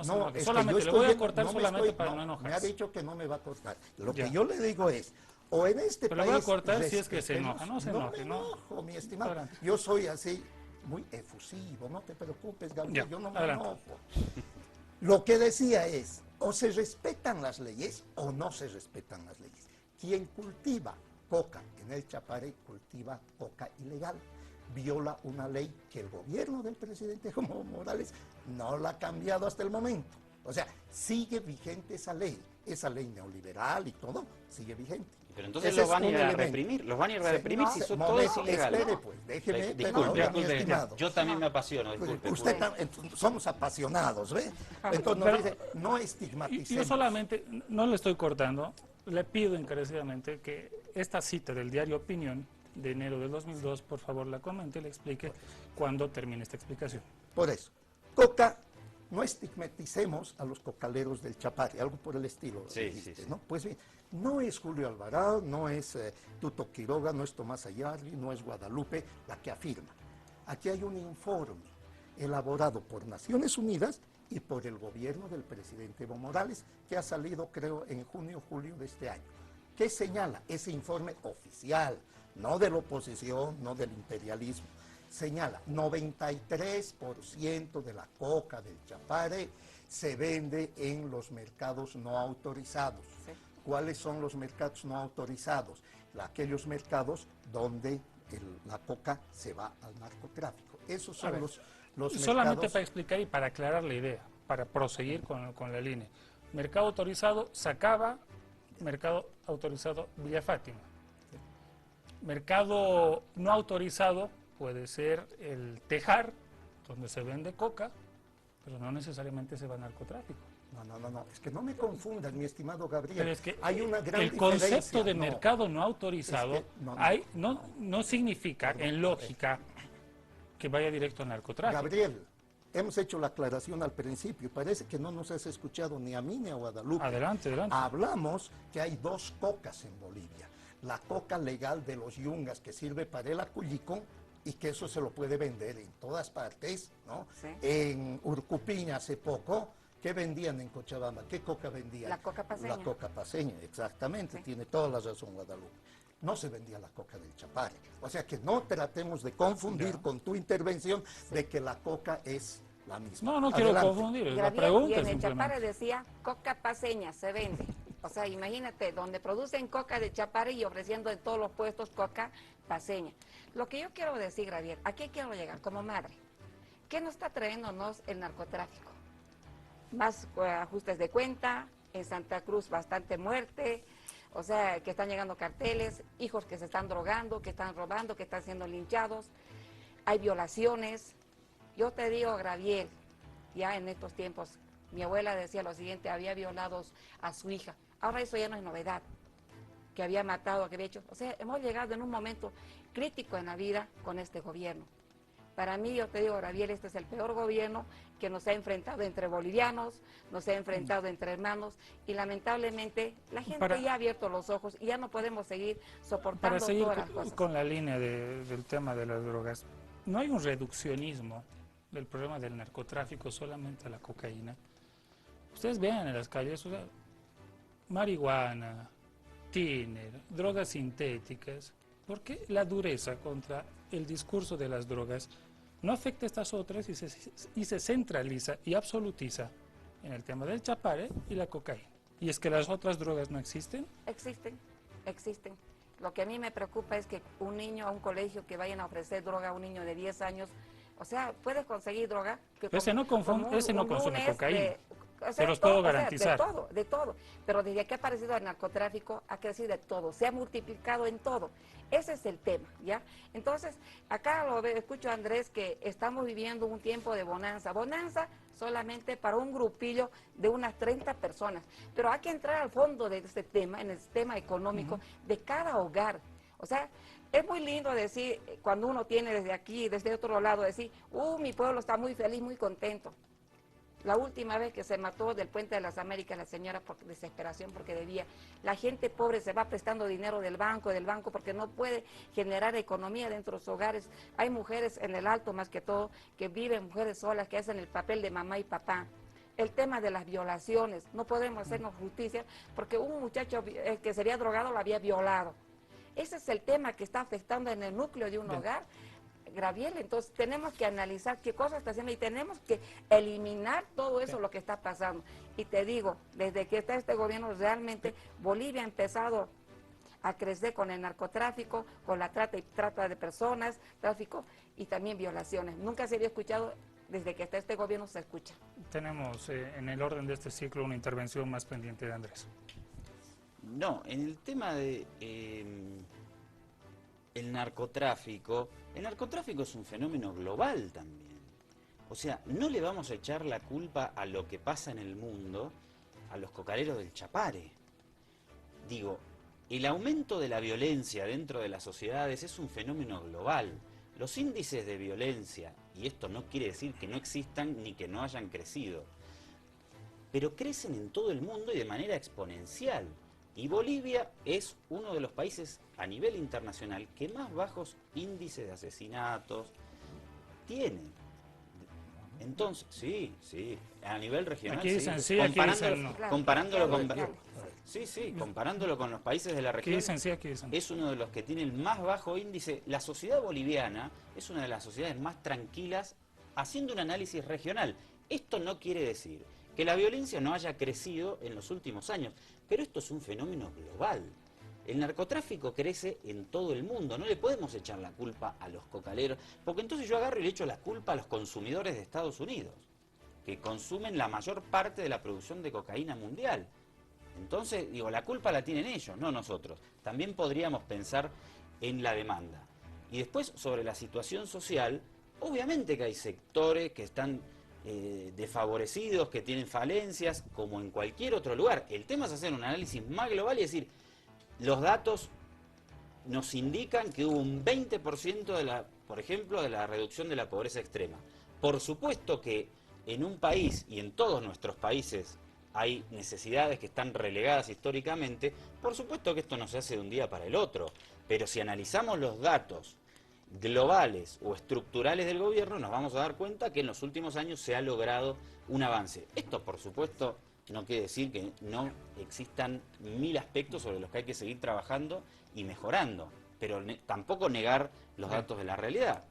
Solamente le voy a cortar solamente para no enojarse. Me ha dicho que no me va a cortar. Lo que yo le digo es, o en este país... Pero le voy a cortar si es que se enoja, no se enoje. No me enojo, mi estimado. Adelante. Yo soy así, muy efusivo, no te preocupes, Gabriel, yo no me enojo. Lo que decía es, o se respetan las leyes o no se respetan las leyes. Quien cultiva coca en el Chapare cultiva coca ilegal. Viola una ley que el gobierno del presidente Evo Morales no la ha cambiado hasta el momento. O sea, sigue vigente esa ley neoliberal y todo, sigue vigente. Pero entonces los van a ir a reprimir, si son todos ilegales. Espere pues, déjeme, disculpe, yo también me apasiono, disculpe. Usted somos apasionados, ¿ve? Entonces nos dice, no estigmaticemos. Yo solamente, no le estoy cortando, le pido encarecidamente que esta cita del diario Opinión de enero del 2002, por favor la comente y le explique cuándo termine esta explicación. Por eso, coca, no estigmaticemos a los cocaleros del Chapare, algo por el estilo. Sí. ¿no? Pues bien, no es Julio Alvarado, no es Tuto Quiroga, no es Tomás Ayarri, no es Guadalupe la que afirma. Aquí hay un informe elaborado por Naciones Unidas y por el gobierno del presidente Evo Morales, que ha salido, creo, en junio o julio de este año. ¿Qué señala ese informe oficial? no de la oposición, no del imperialismo, señala 93% de la coca del Chapare se vende en los mercados no autorizados. Sí. ¿Cuáles son los mercados no autorizados? Aquellos mercados donde la coca se va al narcotráfico. Esos son los Solamente mercados. para explicar y para aclarar la idea, para proseguir con la línea. Mercado autorizado Sacaba, mercado autorizado Villa Fátima. Mercado no autorizado puede ser el Tejar, donde se vende coca, pero no necesariamente se va a narcotráfico. No, es que no me confundas, mi estimado Gabriel. Pero es que hay una gran el diferencia. concepto de mercado no autorizado Es que no significa, en lógica, que vaya directo al narcotráfico. Gabriel, hemos hecho la aclaración al principio, parece que no nos has escuchado ni a mí ni a Guadalupe. Adelante, adelante. Hablamos que hay dos cocas en Bolivia. La coca legal de los yungas que sirve para el acullico y que eso se lo puede vender en todas partes, ¿no? Sí. En Urcupiña hace poco, ¿qué vendían en Cochabamba? ¿Qué coca vendían? La coca paceña. La coca paceña, exactamente, Sí. tiene toda la razón Guadalupe. No se vendía la coca del Chapare. O sea que no tratemos de confundir con tu intervención de que la coca es la misma. No quiero Adelante. confundir, la Gabriel, pregunta y en el simplemente. Chapare decía coca paceña, se vende. O sea, imagínate, donde producen coca de Chapare y ofreciendo en todos los puestos coca paceña. Lo que yo quiero decir, Gabriel, ¿a qué quiero llegar como madre? ¿Qué nos está trayéndonos el narcotráfico? Más ajustes de cuenta, en Santa Cruz bastante muerte, o sea, que están llegando carteles, hijos que se están drogando, que están robando, que están siendo linchados, hay violaciones. Yo te digo, Gabriel, ya en estos tiempos, mi abuela decía lo siguiente, había violado a su hija. Ahora eso ya no es novedad, que había matado, que había hecho. O sea, hemos llegado en un momento crítico en la vida con este gobierno. Para mí, yo te digo, Gabriel, este es el peor gobierno que nos ha enfrentado entre bolivianos, nos ha enfrentado entre hermanos y lamentablemente la gente ya ha abierto los ojos y ya no podemos seguir soportando Para seguir todas las cosas. con la línea del tema de las drogas, ¿no hay un reduccionismo del problema del narcotráfico solamente a la cocaína? Ustedes vean en las calles, o sea, marihuana, tiner, drogas sintéticas. ¿Por qué la dureza contra el discurso de las drogas no afecta a estas otras y se centraliza y absolutiza en el tema del Chapare y la cocaína? ¿Y es que las otras drogas no existen? Existen. Lo que a mí me preocupa es que un niño a un colegio que vayan a ofrecer droga a un niño de 10 años, o sea, puedes conseguir droga. Que Ese no consume lunes cocaína. O sea, Se los puedo todo, garantizar. O sea, de todo. Pero desde que ha aparecido el narcotráfico, ha crecido de todo, se ha multiplicado en todo. Ese es el tema, ¿ya? Entonces, acá escucho a Andrés que estamos viviendo un tiempo de bonanza. Bonanza solamente para un grupillo de unas 30 personas. Pero hay que entrar al fondo de este tema, en el tema económico de cada hogar. O sea, es muy lindo decir, cuando uno tiene desde aquí, desde otro lado, decir, mi pueblo está muy feliz, muy contento. La última vez que se mató del Puente de las Américas la señora por desesperación porque debía, la gente pobre se va prestando dinero del banco porque no puede generar economía dentro de sus hogares. Hay mujeres en el Alto más que todo que viven, mujeres solas que hacen el papel de mamá y papá. El tema de las violaciones, no podemos hacernos justicia porque un muchacho que se había drogado lo había violado. Ese es el tema que está afectando en el núcleo de un hogar. Gabriel, entonces tenemos que analizar qué cosa está haciendo y tenemos que eliminar todo eso, lo que está pasando. Y te digo, desde que está este gobierno, realmente Bolivia ha empezado a crecer con el narcotráfico, con la trata de personas, tráfico y también violaciones. Nunca se había escuchado, desde que está este gobierno se escucha. Tenemos en el orden de este ciclo una intervención más pendiente de Andrés. No, en el tema de el narcotráfico es un fenómeno global también. O sea, no le vamos a echar la culpa a lo que pasa en el mundo a los cocareros del Chapare. Digo, el aumento de la violencia dentro de las sociedades es un fenómeno global. Los índices de violencia, y esto no quiere decir que no existan ni que no hayan crecido, pero crecen en todo el mundo y de manera exponencial. Y Bolivia es uno de los países a nivel internacional que más bajos índices de asesinatos tiene. Entonces, sí, a nivel regional, Aquí dicen sí. sí, aquí dicen no. Comparándolo con... Claro. Sí, comparándolo con los países de la Aquí región, dicen sí, aquí dicen no. es uno de los que tiene el más bajo índice. La sociedad boliviana es una de las sociedades más tranquilas, haciendo un análisis regional. Esto no quiere decir que la violencia no haya crecido en los últimos años, pero esto es un fenómeno global. El narcotráfico crece en todo el mundo, no le podemos echar la culpa a los cocaleros, porque entonces yo agarro y le echo la culpa a los consumidores de Estados Unidos, que consumen la mayor parte de la producción de cocaína mundial. Entonces, digo, la culpa la tienen ellos, no nosotros. También podríamos pensar en la demanda. Y después, sobre la situación social, obviamente que hay sectores que están desfavorecidos, que tienen falencias, como en cualquier otro lugar. El tema es hacer un análisis más global y decir, los datos nos indican que hubo un 20% de la, por ejemplo, de la reducción de la pobreza extrema. Por supuesto que en un país y en todos nuestros países hay necesidades que están relegadas históricamente, por supuesto que esto no se hace de un día para el otro, pero si analizamos los datos globales o estructurales del gobierno, nos vamos a dar cuenta que en los últimos años se ha logrado un avance. Esto, por supuesto, no quiere decir que no existan 1000 aspectos sobre los que hay que seguir trabajando y mejorando, pero tampoco negar los datos de la realidad.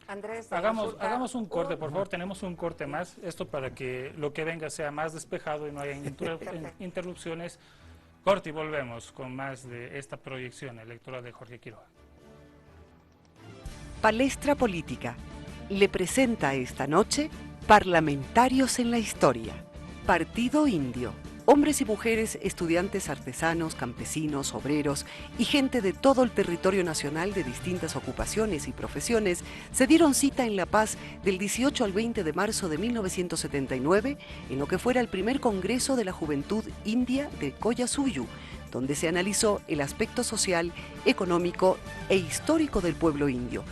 Andrés, Hagamos un corte, por favor, tenemos un corte más, esto para que lo que venga sea más despejado y no haya interrupciones. Corte y volvemos con más de esta proyección electoral de Jorge Quiroga. Palestra Política le presenta esta noche Parlamentarios en la Historia. Partido Indio. Hombres y mujeres, estudiantes, artesanos, campesinos, obreros y gente de todo el territorio nacional de distintas ocupaciones y profesiones se dieron cita en La Paz del 18 al 20 de marzo de 1979 en lo que fuera el primer Congreso de la Juventud India de Collasuyu, donde se analizó el aspecto social, económico e histórico del pueblo indio.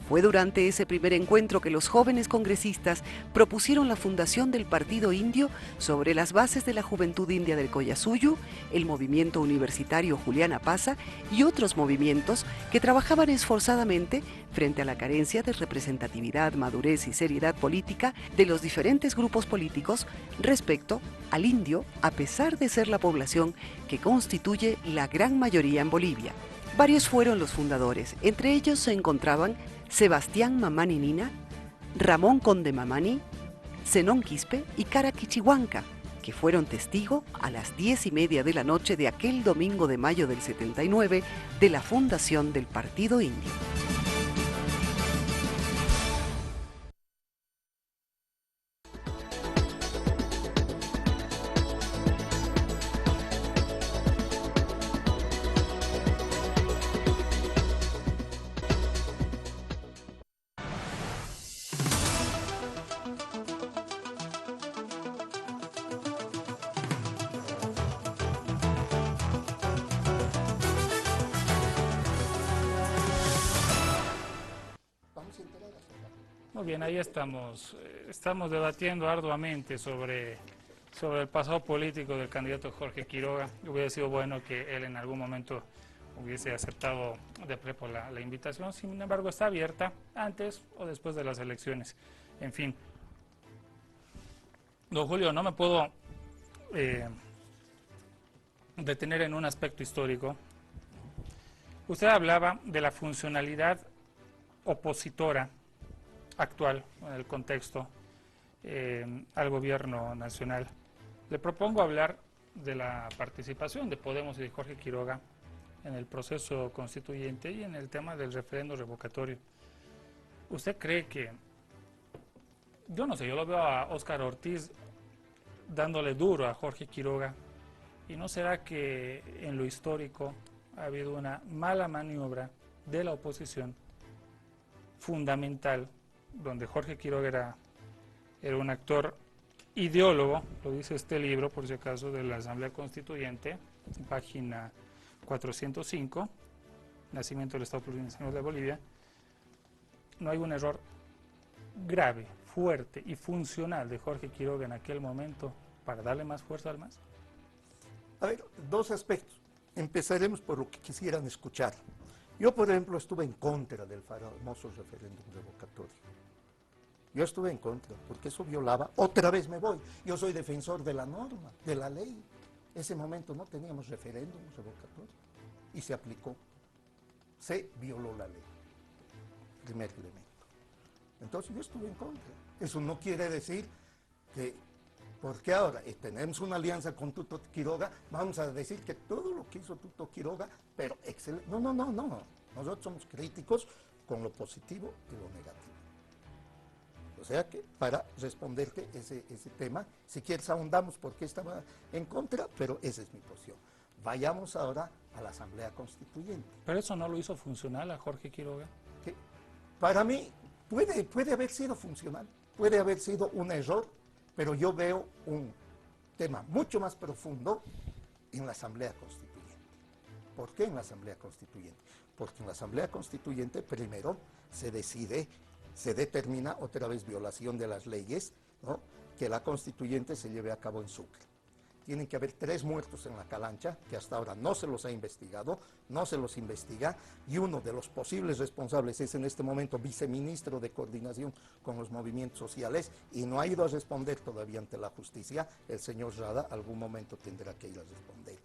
Fue durante ese primer encuentro que los jóvenes congresistas propusieron la fundación del Partido Indio sobre las bases de la Juventud India del Collasuyu, el movimiento universitario Juliana Pasa y otros movimientos que trabajaban esforzadamente frente a la carencia de representatividad, madurez y seriedad política de los diferentes grupos políticos respecto al indio, a pesar de ser la población que constituye la gran mayoría en Bolivia. Varios fueron los fundadores, entre ellos se encontraban Sebastián Mamani Nina, Ramón Conde Mamani, Zenón Quispe y Cara Quichihuanca, que fueron testigo a las 10:30 de la noche de aquel domingo de mayo del 79 de la fundación del Partido Indio. Muy bien, ahí estamos debatiendo arduamente sobre el pasado político del candidato Jorge Quiroga. Hubiera sido bueno que él en algún momento hubiese aceptado de prepo la invitación, sin embargo está abierta antes o después de las elecciones. En fin, don Julio, no me puedo detener en un aspecto histórico. Usted hablaba de la funcionalidad opositora actual en el contexto al gobierno nacional. Le propongo hablar de la participación de Podemos y de Jorge Quiroga en el proceso constituyente y en el tema del referendo revocatorio. ¿Usted cree que, yo no sé, yo lo veo a Óscar Ortiz dándole duro a Jorge Quiroga, y no será que en lo histórico ha habido una mala maniobra de la oposición fundamental, donde Jorge Quiroga era un actor ideólogo, lo dice este libro, por si acaso, de la Asamblea Constituyente, página 405, Nacimiento del Estado Plurinacional de Bolivia. No hay un error grave, fuerte y funcional de Jorge Quiroga en aquel momento para darle más fuerza al MAS. A ver, dos aspectos. Empezaremos por lo que quisieran escuchar. Yo, por ejemplo, estuve en contra del famoso referéndum revocatorio. Yo estuve en contra, porque eso violaba, otra vez me voy, yo soy defensor de la norma, de la ley. Ese momento no teníamos referéndum revocatorio y se aplicó. Se violó la ley. Primer elemento. Entonces yo estuve en contra. Eso no quiere decir que, porque ahora tenemos una alianza con Tuto Quiroga, vamos a decir que todo lo que hizo Tuto Quiroga, pero excelente. No. Nosotros somos críticos con lo positivo y lo negativo. O sea que para responderte ese tema, si quieres ahondamos porque estaba en contra, pero esa es mi posición. Vayamos ahora a la Asamblea Constituyente. ¿Pero eso no lo hizo funcional a Jorge Quiroga? Que para mí puede haber sido funcional, puede haber sido un error, pero yo veo un tema mucho más profundo en la Asamblea Constituyente. ¿Por qué en la Asamblea Constituyente? Porque en la Asamblea Constituyente primero se determina otra vez violación de las leyes, ¿no? Que la Constituyente se lleve a cabo en Sucre. Tienen que haber 3 muertos en la Calancha, que hasta ahora no se los ha investigado, no se los investiga, y uno de los posibles responsables es en este momento viceministro de Coordinación con los Movimientos Sociales, y no ha ido a responder todavía ante la justicia. El señor Rada algún momento tendrá que ir a responder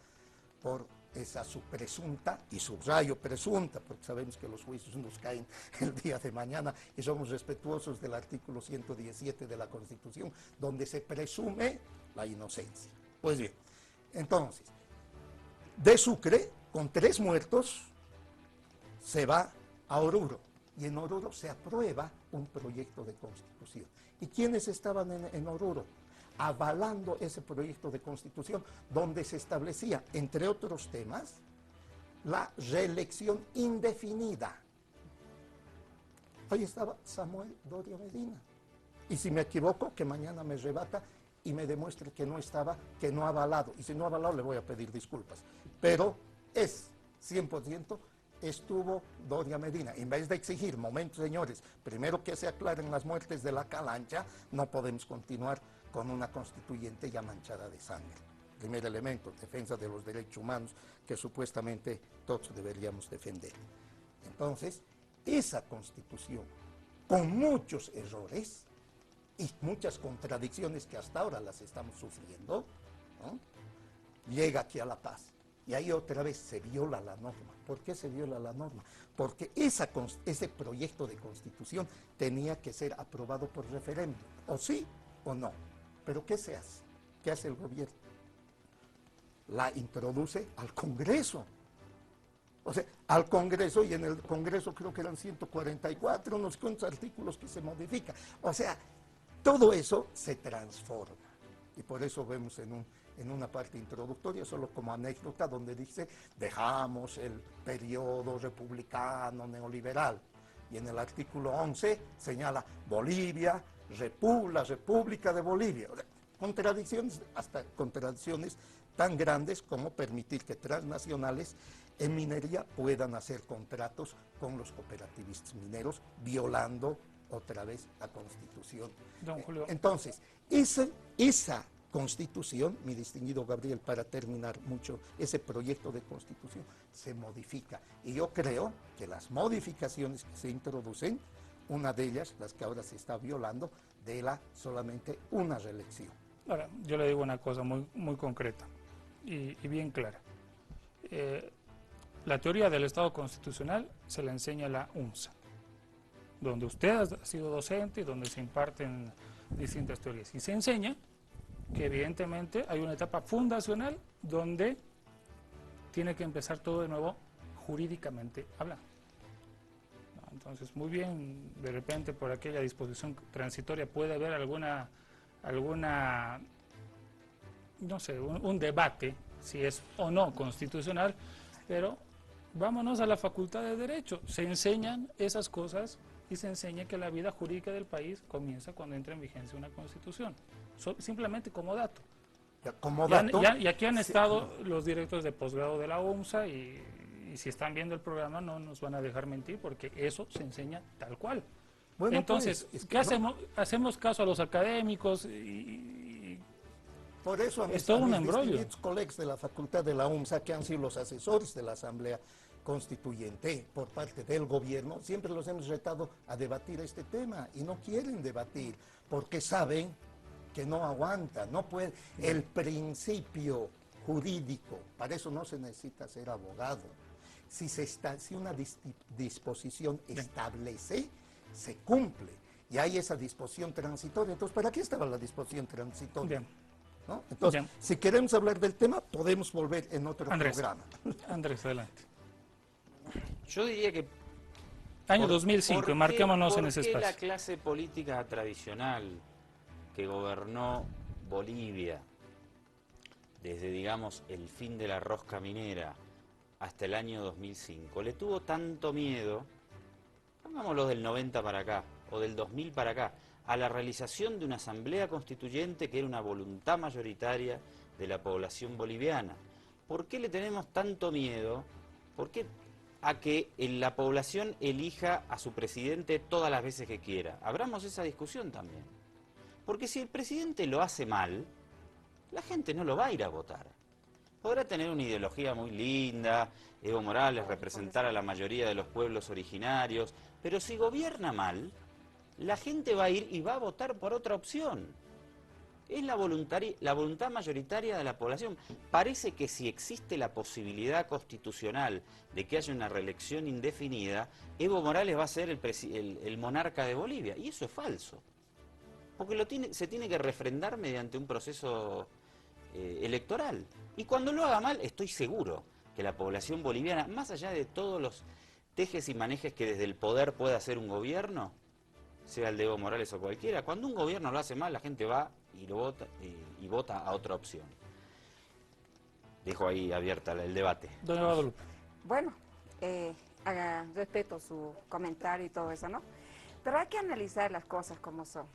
por esa su presunta, y subrayo presunta, porque sabemos que los juicios nos caen el día de mañana y somos respetuosos del artículo 117 de la Constitución, donde se presume la inocencia. Pues bien, entonces, de Sucre, con 3 muertos, se va a Oruro, y en Oruro se aprueba un proyecto de constitución. ¿Y quiénes estaban en Oruro? Avalando ese proyecto de constitución, donde se establecía, entre otros temas, la reelección indefinida. Ahí estaba Samuel Doria Medina. Y si me equivoco, que mañana me rebata y me demuestre que no estaba, que no ha avalado. Y si no ha avalado, le voy a pedir disculpas. Pero es 100%, estuvo Doria Medina. En vez de exigir, momentos, señores, primero que se aclaren las muertes de la Calancha, no podemos continuar con una constituyente ya manchada de sangre. Primer elemento, defensa de los derechos humanos, que supuestamente todos deberíamos defender. Entonces, esa constitución, con muchos errores y muchas contradicciones que hasta ahora las estamos sufriendo, ¿no?, llega aquí a La Paz. Y ahí otra vez se viola la norma. ¿Por qué se viola la norma? Porque ese proyecto de constitución tenía que ser aprobado por referéndum, o sí o no. ¿Pero qué se hace? ¿Qué hace el gobierno? La introduce al Congreso. O sea, al Congreso, y en el Congreso creo que eran 144, unos cuantos artículos que se modifican. O sea, todo eso se transforma. Y por eso vemos en una parte introductoria, solo como anécdota, donde dice, dejamos el periodo republicano neoliberal. Y en el artículo 11 señala Bolivia, la República de Bolivia. Contradicciones, hasta contradicciones tan grandes como permitir que transnacionales en minería puedan hacer contratos con los cooperativistas mineros, violando otra vez la Constitución. Don Julio. Entonces, esa Constitución, mi distinguido Gabriel, para terminar mucho, ese proyecto de Constitución se modifica. Y yo creo que las modificaciones que se introducen, una de ellas, las que ahora se está violando, de solamente una reelección. Ahora, yo le digo una cosa muy concreta y bien clara. La teoría del Estado constitucional se la enseña la UNSA, donde usted ha sido docente y donde se imparten distintas teorías. Y se enseña que evidentemente hay una etapa fundacional donde tiene que empezar todo de nuevo jurídicamente hablando. Entonces, muy bien, de repente por aquella disposición transitoria puede haber alguna no sé, un debate si es o no constitucional, pero vámonos a la Facultad de Derecho. Se enseñan esas cosas y se enseña que la vida jurídica del país comienza cuando entra en vigencia una constitución. Simplemente como dato. Y aquí han estado los directores de posgrado de la UNSA y si están viendo el programa no nos van a dejar mentir porque eso se enseña tal cual. Bueno, entonces, pues, ¿qué hacemos? ¿Hacemos caso a los académicos? Por eso a mis distinguidos colegas de la Facultad de la UNSA, que han sido los asesores de la Asamblea constituyente por parte del gobierno, siempre los hemos retado a debatir este tema y no quieren debatir porque saben que no aguanta, no puede. El principio jurídico, para eso no se necesita ser abogado. Si una disposición establece, se cumple. Y hay esa disposición transitoria. Entonces, ¿para qué estaba la disposición transitoria? Bien. ¿No? Entonces, Bien. si queremos hablar del tema, podemos volver en otro programa. Andrés, adelante. Yo diría que Año 2005, marquémonos en ese ¿por qué la espacio. clase política tradicional que gobernó Bolivia desde, digamos, el fin de la rosca minera hasta el año 2005 le tuvo tanto miedo, pongámoslo del 90 para acá, o del 2000 para acá, a la realización de una asamblea constituyente que era una voluntad mayoritaria de la población boliviana? ¿Por qué le tenemos tanto miedo? ¿Por qué a que la población elija a su presidente todas las veces que quiera? Abramos esa discusión también. Porque si el presidente lo hace mal, la gente no lo va a ir a votar. Podrá tener una ideología muy linda, Evo Morales, representar a la mayoría de los pueblos originarios, pero si gobierna mal, la gente va a ir y va a votar por otra opción. Es la voluntad mayoritaria de la población. Parece que si existe la posibilidad constitucional de que haya una reelección indefinida, Evo Morales va a ser el monarca de Bolivia. Y eso es falso. Porque se tiene que refrendar mediante un proceso electoral. Y cuando lo haga mal, estoy seguro que la población boliviana, más allá de todos los tejes y manejes que desde el poder puede hacer un gobierno, sea el de Evo Morales o cualquiera, cuando un gobierno lo hace mal, la gente va y lo vota y vota a otra opción. Dejo ahí abierta el debate. Doña Guadalupe. Bueno, respeto su comentario y todo eso, ¿no? Pero hay que analizar las cosas como son.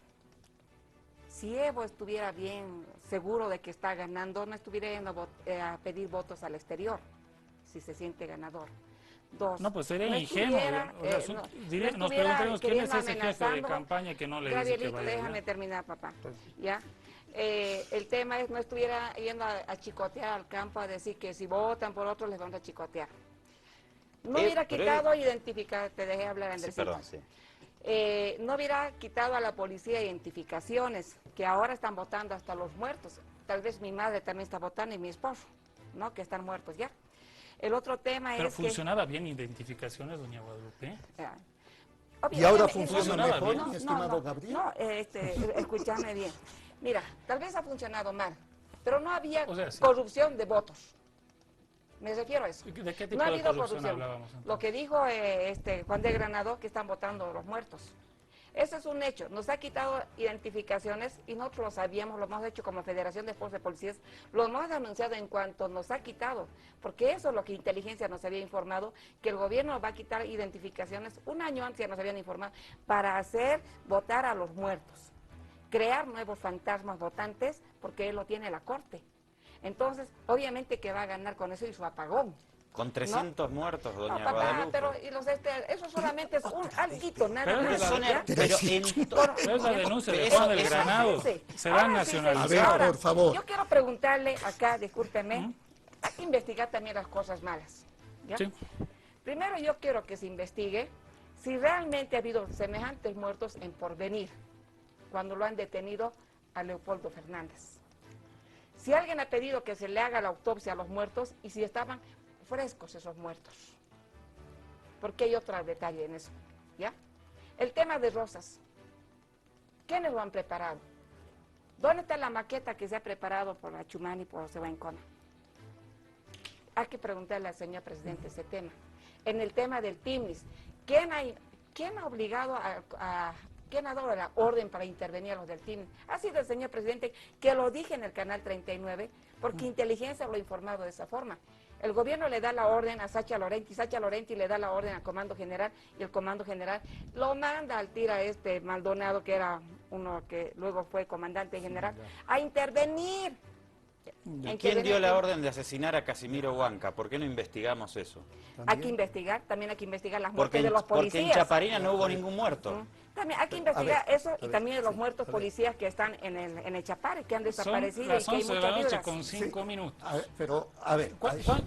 Si Evo estuviera bien seguro de que está ganando, no estuviera yendo a pedir votos al exterior, si se siente ganador. Dos, No, pues sería no ingenuo. estuviera, Nos preguntemos quién es ese jefe de campaña que no le dice que Gabrielito, vaya déjame allá. terminar, papá. ¿Ya? El tema es no estuviera yendo a chicotear al campo a decir que si votan por otros les van a chicotear. No hubiera pero quitado identificar, te dejé hablar, Sí, Andresito. perdón, sí. No hubiera quitado a la policía identificaciones, que ahora están votando hasta los muertos. Tal vez mi madre también está votando y mi esposo, ¿no? Que están muertos ya. El otro tema Pero es funcionaba bien identificaciones, doña Guadalupe. Y ahora obviamente, funciona funcionaba mejor, bien. mi estimado Gabriel. No, escúchame bien. Mira, tal vez ha funcionado mal, pero no había O sea, sí. corrupción de votos. Me refiero a eso. ¿De qué tipo No ha de habido corrupción hablábamos entonces? Lo que dijo Juan de Granado, que están votando los muertos. Eso es un hecho. Nos ha quitado identificaciones y nosotros lo sabíamos, lo hemos hecho como Federación de Esposos de Policías, lo hemos anunciado en cuanto nos ha quitado, porque eso es lo que inteligencia nos había informado, que el gobierno va a quitar identificaciones, un año antes ya nos habían informado, para hacer votar a los muertos, crear nuevos fantasmas votantes, porque él lo tiene la Corte. Entonces, obviamente que va a ganar con eso y su apagón. Con 300 muertos, doña No, papá, Guadalupe. pero eso solamente es un alguito, nada Pero más. es la- Son ¿ya? pero en Pero es la denuncia de Eso- Juan del eso- Granado. Serán Ahora sí, nacionalizados. A ver, ahora, por favor. Yo quiero preguntarle acá, discúlpeme, hay que investigar también las cosas malas. ¿ya? Sí. Primero yo quiero que se investigue si realmente ha habido semejantes muertos en Porvenir, cuando lo han detenido a Leopoldo Fernández. Si alguien ha pedido que se le haga la autopsia a los muertos y si estaban frescos esos muertos. Porque hay otro detalle en eso, ¿ya? El tema de Rosas. ¿Quiénes lo han preparado? ¿Dónde está la maqueta que se ha preparado por la Chumani y por Sebancona? Hay que preguntarle al señor presidente ese tema. En el tema del TIMNIS, ¿quién ha obligado ¿quién ha dado la orden para intervenir a los del TIMNIS? Ha sido el señor presidente, que lo dije en el canal 39, porque inteligencia lo ha informado de esa forma. El gobierno le da la orden a Sacha Laurenti le da la orden al Comando General, y el Comando General lo manda al tira Maldonado, que era uno que luego fue comandante general, a intervenir. En que ¿Quién dio viene- la orden de asesinar a Casimiro Huanca? ¿Por qué no investigamos eso? Hay que investigar, también hay que investigar las Porque muertes de los porque en policías. Chaparina no hubo ningún muerto. También hay que A investigar ver, eso a y ver, también de los sí, muertos a ver. policías que están en el Chapare, que han Son desaparecido y las que hay 11 de la muchas noche viudas. con 5 minutos. A ver, pero, a ver,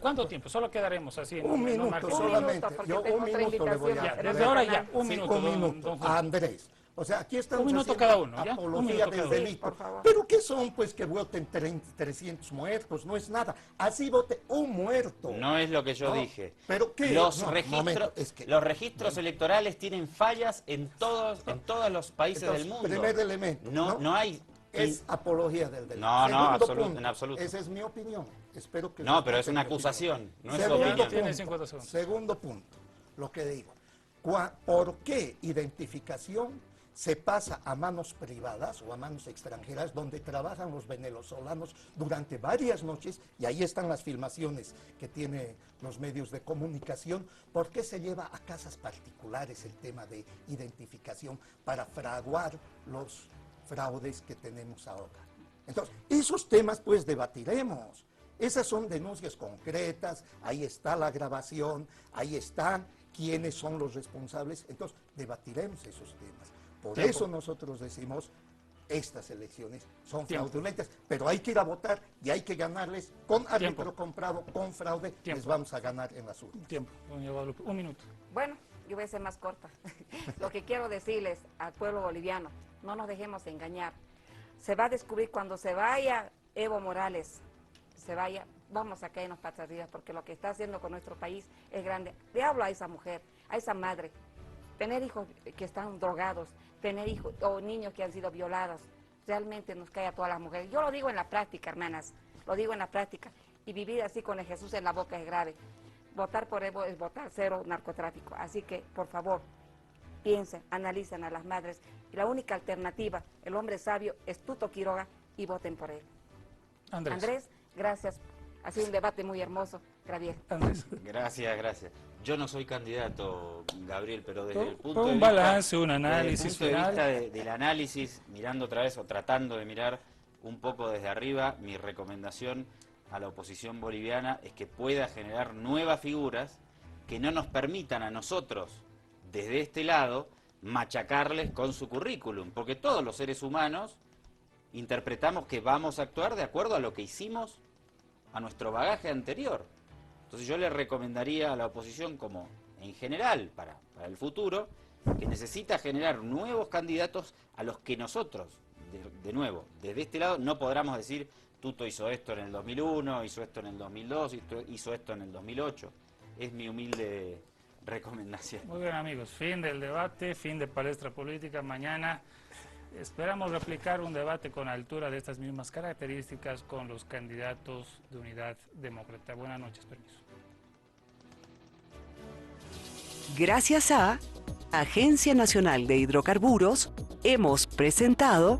¿Cuánto tiempo? Solo quedaremos así. un minuto margen. solamente. porque Yo tengo un otra minuto le voy invitación. a... Ya, desde le- ahora ya, un Sí, minuto, un minuto. don A Julio. Andrés. O sea, aquí estamos Un minuto haciendo cada uno, ¿ya? Un apología minuto del cada uno. delito. Por favor. Pero ¿qué son, pues, que voten 300 muertos? No es nada. Así vote un muerto. No es lo que yo No, dije. ¿pero qué? Los No, registros, momento, es que- los registros electorales tienen fallas en todos los países Entonces, del mundo. primer elemento, No hay. Es apología del delito. No, Segundo punto, en absoluto. Esa es mi opinión. Espero que... No, pero es respeten una mi opinión. acusación, no es Segundo opinión. Tiene punto, 50 segundos. segundo punto, lo que digo. ¿Por qué identificación se pasa a manos privadas o a manos extranjeras donde trabajan los venezolanos durante varias noches? Y ahí están las filmaciones que tienen los medios de comunicación. ¿Por qué se lleva a casas particulares el tema de identificación para fraguar los fraudes que tenemos ahora? Entonces, esos temas pues debatiremos. Esas son denuncias concretas, ahí está la grabación, ahí están quiénes son los responsables. Entonces, debatiremos esos temas. Por Tiempo. eso nosotros decimos, estas elecciones son Tiempo. fraudulentas, pero hay que ir a votar y hay que ganarles con árbitro Tiempo. comprado, con fraude, Tiempo. les vamos a ganar en las urnas. Tiempo, doña Guadalupe. Un minuto. Bueno, yo voy a ser más corta. Lo que quiero decirles al pueblo boliviano, no nos dejemos engañar. Se va a descubrir cuando se vaya Evo Morales, se vaya, vamos a caernos para arriba, porque lo que está haciendo con nuestro país es grande. Le hablo a esa mujer, a esa madre. Tener hijos que están drogados, tener hijos o niños que han sido violados, realmente nos cae a todas las mujeres. Yo lo digo en la práctica, hermanas, lo digo en la práctica. Y vivir así con el Jesús en la boca es grave. Votar por Evo es votar cero narcotráfico. Así que, por favor, piensen, analicen a las madres. Y la única alternativa, el hombre sabio, es Tuto Quiroga y voten por él. Andrés, gracias. Ha sido un debate muy hermoso. Gabriel. Andrés. Gracias. Yo no soy candidato, Gabriel, pero desde el punto Un de vista... balance, un desde análisis el punto de final. vista del análisis, mirando otra vez o tratando de mirar un poco desde arriba, mi recomendación a la oposición boliviana es que pueda generar nuevas figuras que no nos permitan a nosotros, desde este lado, machacarles con su currículum, porque todos los seres humanos interpretamos que vamos a actuar de acuerdo a lo que hicimos, a nuestro bagaje anterior. Entonces yo le recomendaría a la oposición, como en general para el futuro, que necesita generar nuevos candidatos a los que nosotros, de nuevo, desde este lado no podamos decir Tuto hizo esto en el 2001, hizo esto en el 2002, hizo esto en el 2008. Es mi humilde recomendación. Muy bien, amigos. Fin del debate, fin de palestra política. Mañana esperamos replicar un debate con altura de estas mismas características con los candidatos de Unidad Demócrata. Buenas noches, permiso. Gracias a Agencia Nacional de Hidrocarburos, hemos presentado